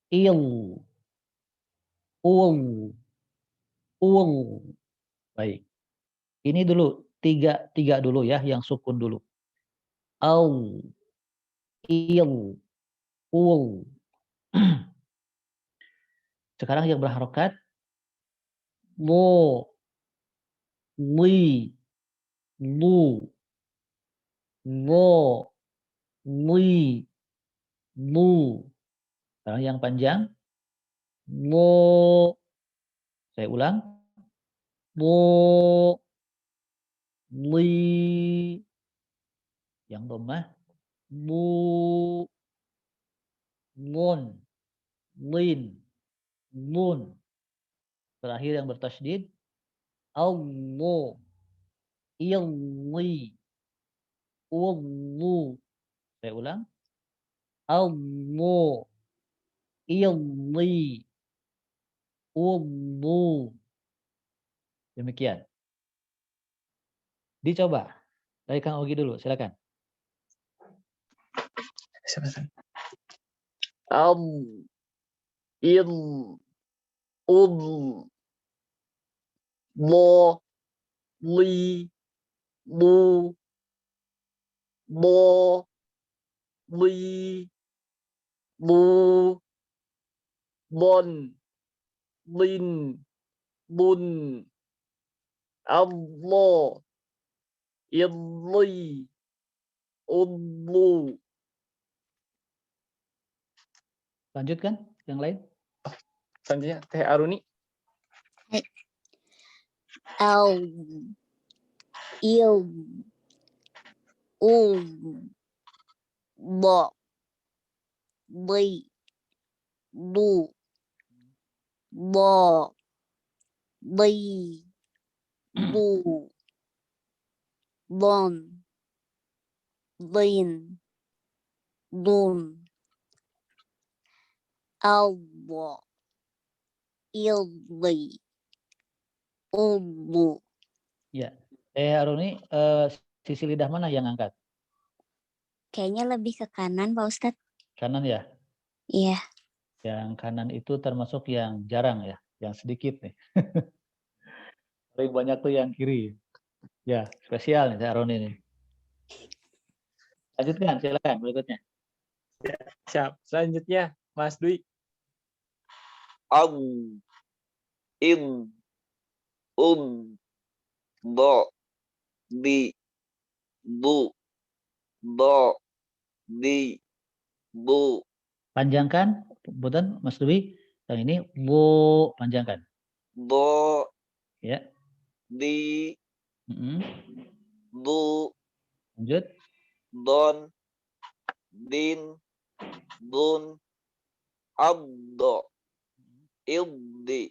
Il. Ul. Ul. Baik. Ini dulu, tiga dulu ya, yang sukun dulu. Au. Il. Ul. Sekarang yang berharokat. Lo. Li. Lu. Lo. Li. Lu. Sekarang yang panjang. Lo. Saya ulang. Lo. Li. Yang dhammah. Lu. Lun. Lin. Lun. Terakhir yang bertasydid. Allah. Illi. Udhu. Saya ulang. Allu. Illi. Udhu. Demikian. Dicoba. Dari Kang Ogi dulu, silakan. Al, il, ul, lo, li, lu, lo, li, lu, bon, lin, bun, Allah, illi, ullu. Lanjutkan yang lain. Selanjutnya Teh Aruni. Al, il, ul, lo, li, lu, lo, li, lu, lon, lin, lun, Allah, illi, ullu. Ya. Aruni, sisi lidah mana yang angkat? Kayaknya lebih ke kanan, Pak Ustadz. Kanan ya? Iya. Yang kanan itu termasuk yang jarang ya, yang sedikit nih. Paling banyak tuh yang kiri. Ya, spesial nih Aruni nih. Lanjutkan, silakan berikutnya. Siap. Selanjutnya Mas Dwi. Al, il, ul, do, di, bu, do, di, bu. Panjangkan, punten Mas Dwi. Yang ini bu, panjangkan. Do, Ya. di, bu, Lanjut. don, din, dun, abdo, ildi,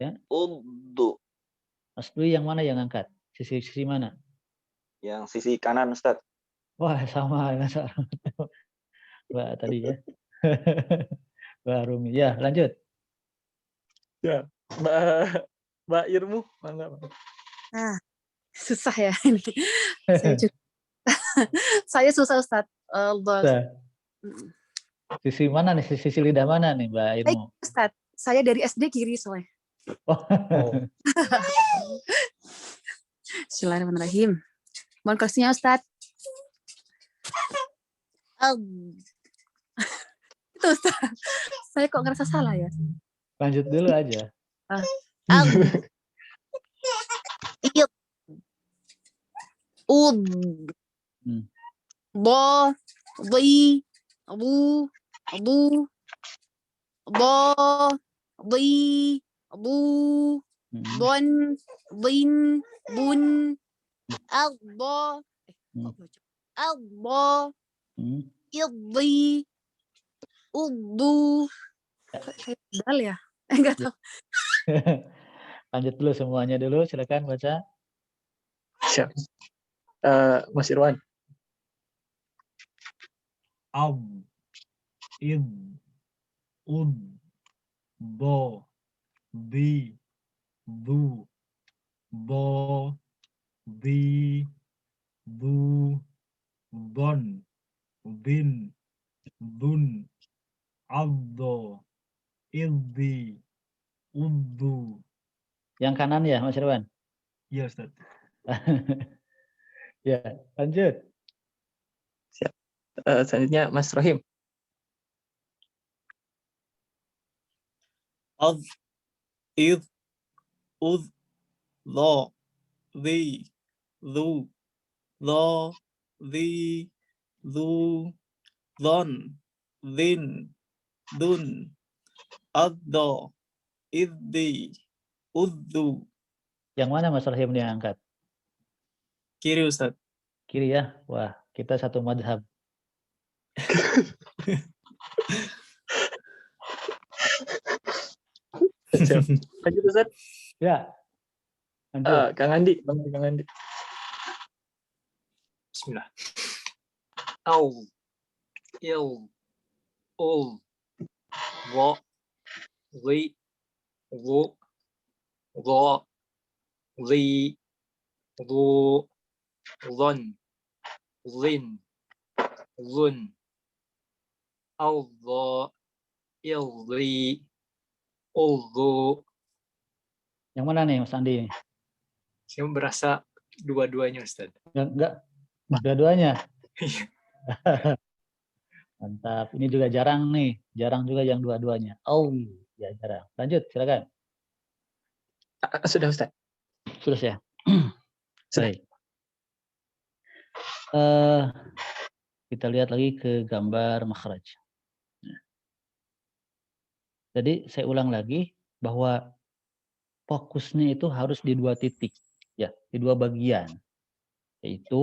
Ya. uddu. Mas Dwi yang mana yang angkat? Sisi mana? Yang sisi kanan, Ustadz. Wah, sama dengan Mbak tadi ya. Mbak Rumi. Ya, lanjut. Ya, Mbak Irmu, mangga. Susah ya ini. Saya susah Ustadz. Sisi mana nih? Sisi lidah mana nih Mbak Irmu? Ustadz, saya dari SD kiri soalnya. Oh. Bismillahirrahmanirrahim. Mohon koreksinya Ustadz. Itu Ustadz. Saya kok ngerasa salah ya? Lanjut dulu aja. Bo, li, lu, lu, bo, li, lu, bon, lin, bun, albo, albo, illi, uddu. Kayak dal ya? Enggak tahu. Lanjut dulu semuanya dulu, silakan baca. Siap. Mas Irwan. Ab, id, ud, do, di, du, do, di, du, don, din, dun, abdo, ildi, uddu. Yang kanan ya, Mas Irwan? Iya, Ustaz. Ya, lanjut. Siap. Selanjutnya Mas Rohim. Ad, id, ud, do, di, du, do, di, du, don, din, dun, addo, iddi, uddu. Yang mana Mas Rahim yang angkat? Kiri Ustaz. Kiri ya? Wah, kita satu madhab. Lanjut Ustaz. Ya. Lanjut. Kang Andi. Kang Andi. Bismillah. Au, il, ul, wo, li, wo, lo, li, lu, lun, lin, lun, Allah, illi, ullu. Yang mana nih Mas Andi? Saya berasa dua-duanya Ustaz. Enggak, dua-duanya. Mantap. Ini juga jarang nih. Jarang juga yang dua-duanya. Oh, ya jarang. Lanjut, silakan. Sudah Ustaz. Sudah ya. Sudah. Baik. Kita lihat lagi ke gambar makhraj. Jadi saya ulang lagi bahwa fokusnya itu harus di dua titik, ya, di dua bagian. Yaitu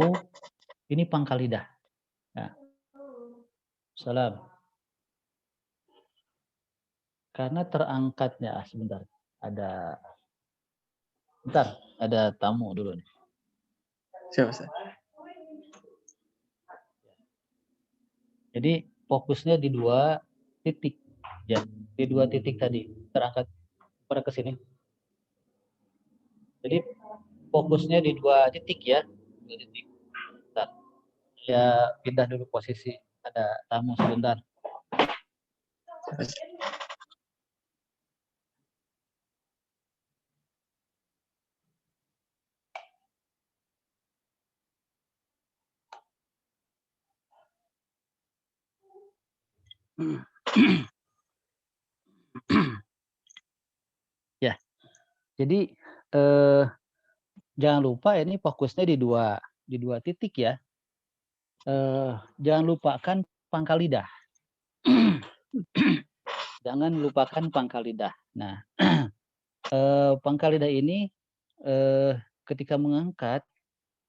ini pangkal lidah. Nah, salam. Karena terangkatnya, sebentar, ada tamu dulu nih. Siapa Ustaz? Jadi fokusnya di dua titik, ya, di dua titik tadi terangkat pada ke sini. Jadi fokusnya di dua titik ya, dua titik. Bentar. Ya pindah dulu posisi, ada tamu sebentar. Ya, jadi jangan lupa ini fokusnya di dua titik ya. Jangan lupakan pangkal lidah. Jangan lupakan pangkal lidah. Nah, pangkal lidah ini ketika mengangkat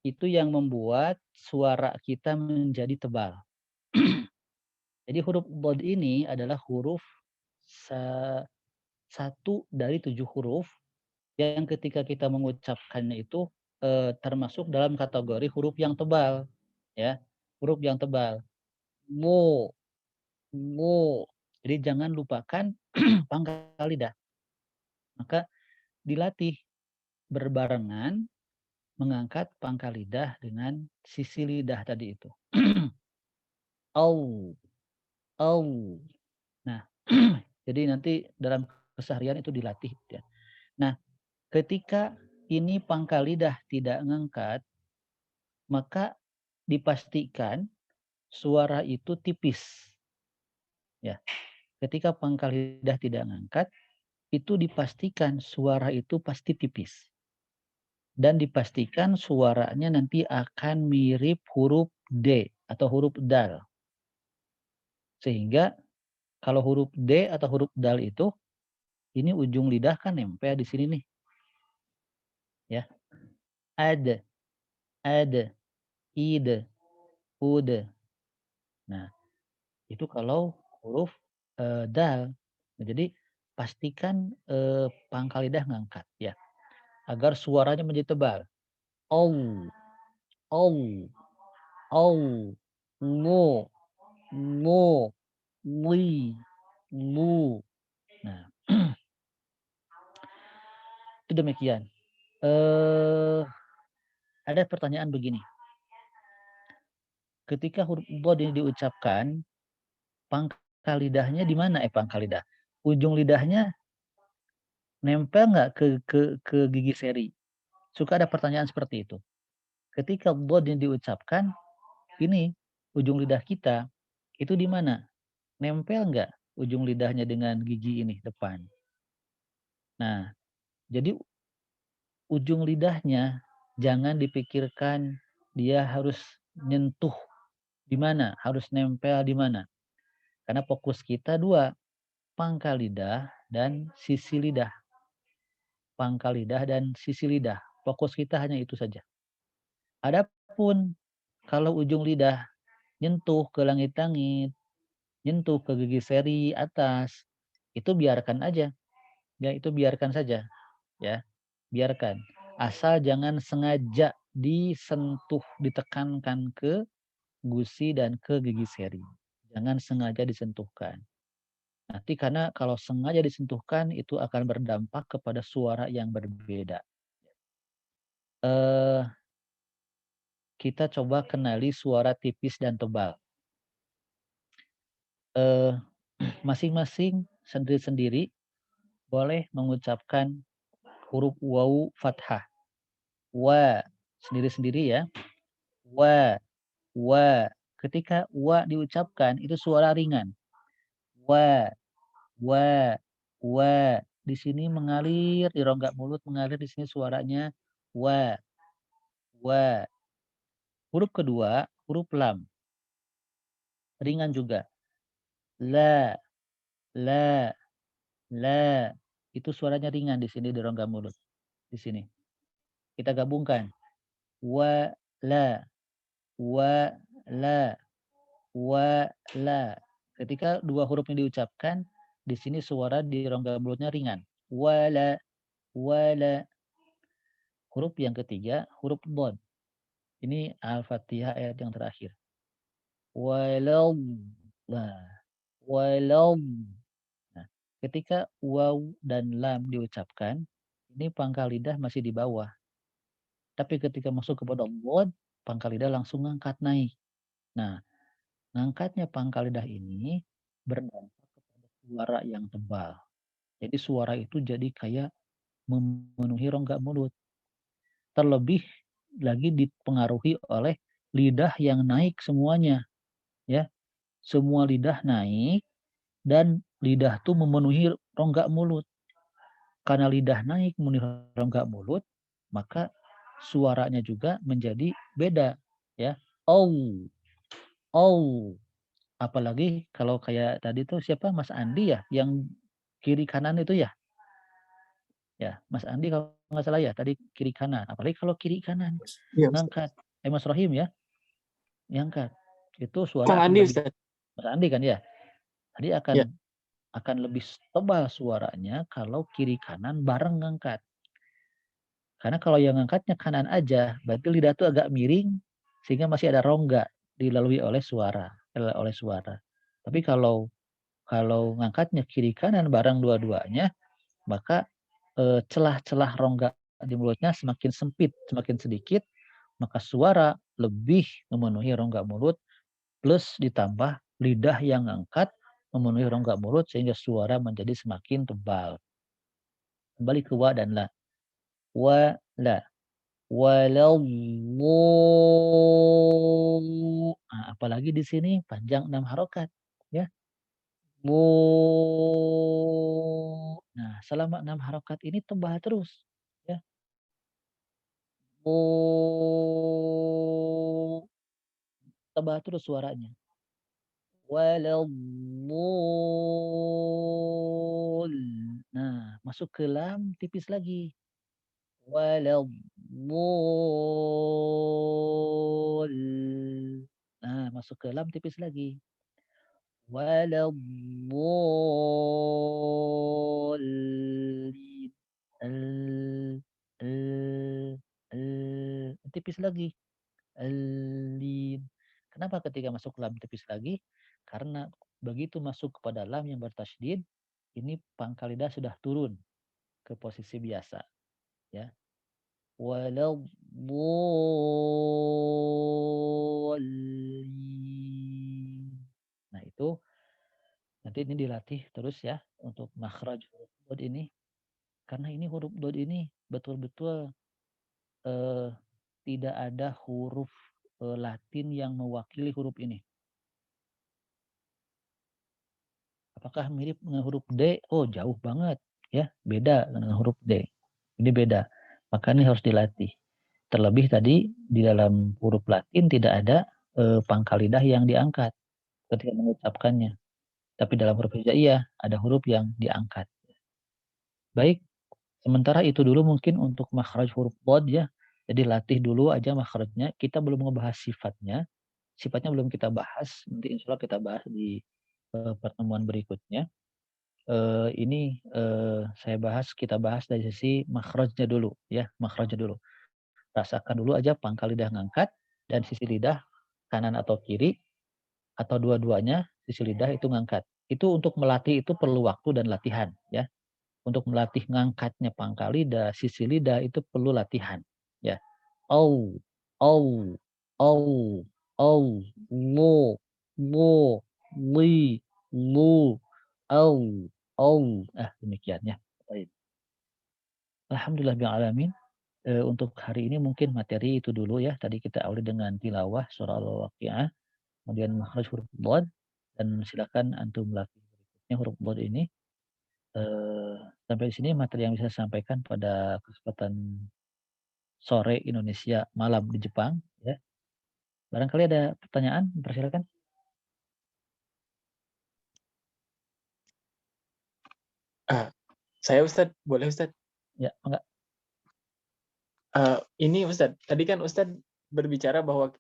itu yang membuat suara kita menjadi tebal. Jadi huruf dhad ini adalah huruf satu dari 7 huruf yang ketika kita mengucapkannya itu termasuk dalam kategori huruf yang tebal, ya, huruf yang tebal. Mu, mu. Jadi jangan lupakan pangkal lidah. Maka dilatih berbarengan mengangkat pangkal lidah dengan sisi lidah tadi itu. Au, au. Nah, jadi nanti dalam keseharian itu dilatih. Ya. Nah, ketika ini pangkal lidah tidak mengangkat, maka dipastikan suara itu tipis. Ya, ketika pangkal lidah tidak mengangkat, itu dipastikan suara itu pasti tipis. Dan dipastikan suaranya nanti akan mirip huruf D atau huruf dal. Sehingga kalau huruf D atau huruf dal itu, ini ujung lidah kan nempel di sini nih. Ya. Ad, id, ud. Nah, itu kalau huruf dal. Nah, jadi pastikan pangkal lidah ngangkat ya. Agar suaranya menjadi tebal. Au, au, au, mu, mu, li, lu. Nah, itu demikian. Ada pertanyaan begini. Ketika huruf dhad ini diucapkan, pangkal lidahnya di mana? Pangkal lidah. Ujung lidahnya nempel nggak ke gigi seri? Suka ada pertanyaan seperti itu. Ketika dhad ini diucapkan, ini ujung lidah kita itu di mana? Nempel nggak ujung lidahnya dengan gigi ini depan? Nah, jadi ujung lidahnya jangan dipikirkan dia harus nyentuh di mana, harus nempel di mana. Karena fokus kita dua, pangkal lidah dan sisi lidah. Pangkal lidah dan sisi lidah. Fokus kita hanya itu saja. Adapun kalau ujung lidah nyentuh ke langit-langit, nyentuh ke gigi seri atas, itu biarkan aja. Ya, itu biarkan saja. Ya, biarkan. Asal jangan sengaja disentuh, ditekankan ke gusi, dan ke gigi seri. Jangan sengaja disentuhkan. Nanti karena kalau sengaja disentuhkan itu akan berdampak kepada suara yang berbeda. Kita coba kenali suara tipis dan tebal. Masing-masing sendiri-sendiri boleh mengucapkan huruf wawu fathah. Wa sendiri-sendiri ya. Wa. Ketika wa diucapkan itu suara ringan. Wa. Di sini mengalir di rongga mulut, mengalir di sini suaranya wa. Huruf kedua, huruf lam. Ringan juga. La. Itu suaranya ringan di sini di rongga mulut. Di sini. Kita gabungkan. Wa la. Ketika dua huruf ini diucapkan, di sini suara di rongga mulutnya ringan. Wala. Huruf yang ketiga, huruf dhad. Ini Al-Fatihah ayat yang terakhir. Walau. Nah, ketika waw dan lam diucapkan, ini pangkal lidah masih di bawah. Tapi ketika masuk kepada dhad, pangkal lidah langsung ngangkat naik. Nah, ngangkatnya pangkal lidah ini berdampak kepada suara yang tebal. Jadi suara itu jadi kayak memenuhi rongga mulut. Terlebih lagi dipengaruhi oleh lidah yang naik semuanya. Ya. Semua lidah naik dan lidah tuh memenuhi rongga mulut. Karena lidah naik memenuhi rongga mulut, maka suaranya juga menjadi beda, ya. Apalagi kalau kayak tadi tuh siapa Mas Andi ya, yang kiri kanan itu ya. Ya, Mas Andi kalau nggak salah ya, tadi kiri kanan. Apalagi kalau kiri kanan Iya, Ustaz. ngangkat. Mas Rohim ya, ngangkat. Itu suara Kang akan Andi, lebih. Ustaz. Mas Andi kan ya. Tadi Ya. akan lebih tebal suaranya kalau kiri kanan bareng ngangkat. Karena kalau yang ngangkatnya kanan aja, berarti lidah tuh agak miring sehingga masih ada rongga dilalui oleh suara. Tapi kalau ngangkatnya kiri kanan bareng dua-duanya, maka celah-celah rongga di mulutnya semakin sempit, semakin sedikit, maka suara lebih memenuhi rongga mulut, plus ditambah lidah yang ngangkat memenuhi rongga mulut sehingga suara menjadi semakin tebal. Kembali ke wa dan la. Wa la. Walau. Nah, apalagi di sini panjang 6 harokat, ya. Nah, selama 6 harokat ini tebal terus, ya. Tebal terus suaranya. Walau. Nah, masuk ke lam tipis lagi. Walau. Nah, masuk ke lam tipis lagi. Walau. Tipis lagi. Kenapa ketika masuk lam tipis lagi? Karena begitu masuk kepada lam yang bertasydid, ini pangkal lidah sudah turun ke posisi biasa, ya. Walau. Nah, itu nanti ini dilatih terus ya untuk makhraj huruf dhad ini. Karena ini huruf dhad ini betul-betul tidak ada huruf Latin yang mewakili huruf ini. Apakah mirip dengan huruf D? Oh, jauh banget, ya. Beda dengan huruf D. Ini beda. Maka ini harus dilatih. Terlebih tadi di dalam huruf Latin tidak ada pangkal lidah yang diangkat ketika mengucapkannya. Tapi dalam huruf hijaiyah ada huruf yang diangkat. Baik, sementara itu dulu mungkin untuk makhraj huruf dhad ya. Jadi latih dulu aja makhrajnya. Kita belum ngebahas sifatnya. Sifatnya belum kita bahas. Nanti insya Allah kita bahas di pertemuan berikutnya. Ini kita bahas dari sisi makhrajnya dulu ya. Makhrajnya dulu. Rasakan dulu aja pangkal lidah ngangkat dan sisi lidah kanan atau kiri, atau dua-duanya sisi lidah itu ngangkat. Itu untuk melatih itu perlu waktu dan latihan ya. Untuk melatih ngangkatnya pangkal lidah, sisi lidah itu perlu latihan ya. Au, au, au, au, lo, li, lu, au, au. Demikian ya. Baik. Alhamdulillah bil alamin. Untuk hari ini mungkin materi itu dulu ya. Tadi kita awali dengan tilawah surah Al-Waqi'ah, kemudian makhraj huruf dhad, dan silakan antum latih berikutnya huruf dhad ini. Sampai di sini materi yang bisa saya sampaikan pada kesempatan sore Indonesia, malam di Jepang ya. Barangkali ada pertanyaan, persilakan. Saya Ustadz, boleh Ustadz? Ya, enggak. Ini Ustadz, tadi kan Ustadz berbicara bahwa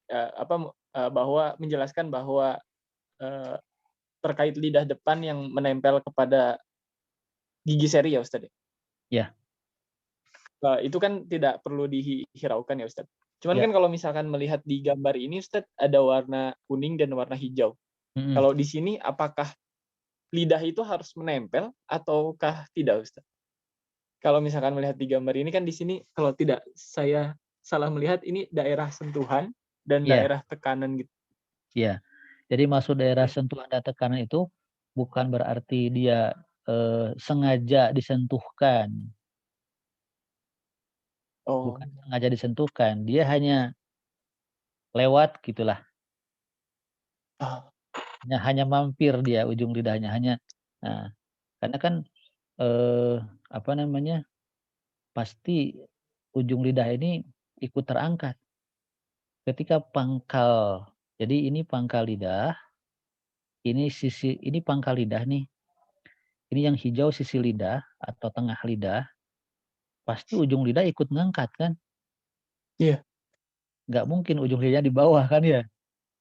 bahwa menjelaskan bahwa terkait lidah depan yang menempel kepada gigi seri ya Ustadz. Ya. Itu kan tidak perlu dihiraukan ya Ustadz. Cuman Ya. kan kalau misalkan melihat di gambar ini Ustadz ada warna kuning dan warna hijau. Kalau di sini apakah lidah itu harus menempel ataukah tidak Ustadz? Kalau misalkan melihat di gambar ini kan di sini kalau tidak saya salah melihat ini daerah sentuhan dan Ya. daerah tekanan gitu. Iya. Jadi maksud daerah sentuhan dan tekanan itu bukan berarti dia sengaja disentuhkan. Oh. Bukan sengaja disentuhkan, dia hanya lewat gitulah. Hanya mampir dia ujung lidahnya nah, karena kan pasti ujung lidah ini ikut terangkat ketika pangkal. Jadi ini pangkal lidah, ini pangkal lidah nih. Ini yang hijau sisi lidah atau tengah lidah. Pasti ujung lidah ikut ngangkat kan? Iya. Nggak mungkin ujung lidahnya di bawah kan ya?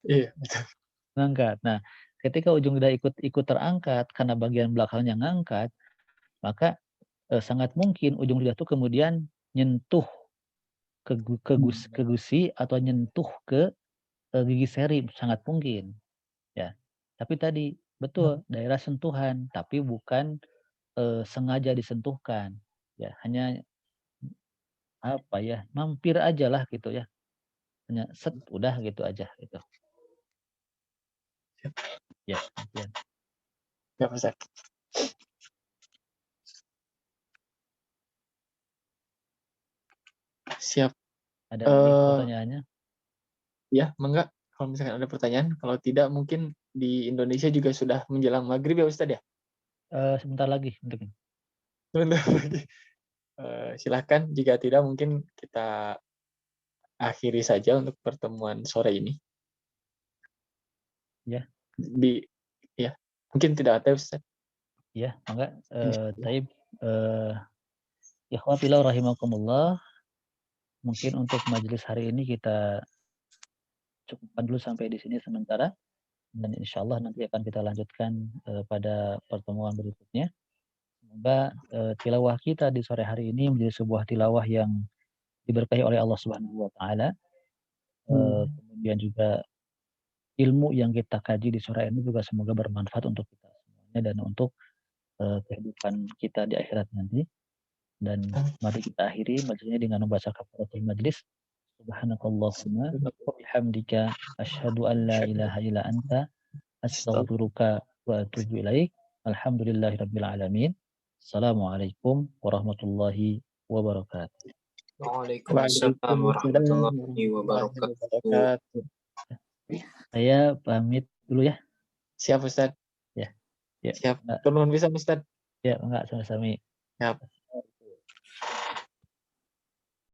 Iya, betul. Ngangkat. Nah, ketika ujung lidah ikut terangkat karena bagian belakangnya ngangkat, maka sangat mungkin ujung lidah itu kemudian nyentuh ke gusi atau nyentuh ke gigi seri, sangat mungkin ya. Tapi tadi betul daerah sentuhan, tapi bukan sengaja disentuhkan ya, hanya mampir aja lah gitu ya, hanya set udah gitu aja gitu ya. Ya Ustaz. Siap. Ada lagi pertanyaannya? Ya, mangga. Kalau misalkan ada pertanyaan, kalau tidak mungkin di Indonesia juga sudah menjelang maghrib ya Ustadz ya? Sebentar lagi mungkin. Sebentar lagi. Silahkan, jika tidak mungkin kita akhiri saja untuk pertemuan sore ini. Ya. Ya, mungkin tidak ada Ustadz. Ya, mangga. Taib. Ikhwatillah rahimakumullah. Mungkin untuk majelis hari ini kita cukupkan dulu sampai di sini sementara, dan insya Allah nanti akan kita lanjutkan pada pertemuan berikutnya. Semoga tilawah kita di sore hari ini menjadi sebuah tilawah yang diberkahi oleh Allah Subhanahu wa taala. Kemudian juga ilmu yang kita kaji di sore ini juga semoga bermanfaat untuk kita semuanya dan untuk kehidupan kita di akhirat nanti. Dan mari kita akhiri majelisnya dengan membaca kafaratul majlis. Subhanakallahumma wa bihamdika asyhadu an la ilaha illa anta astaghfiruka wa atubu ilaik. Alhamdulillahirabbil alamin. Assalamualaikum warahmatullahi wabarakatuh. Waalaikumsalam warahmatullahi wabarakatuh. Saya pamit dulu ya. Siap Ustadz. Ya. Siap. Turun bisa Ustadz. Ya, enggak sama-sama. Siap.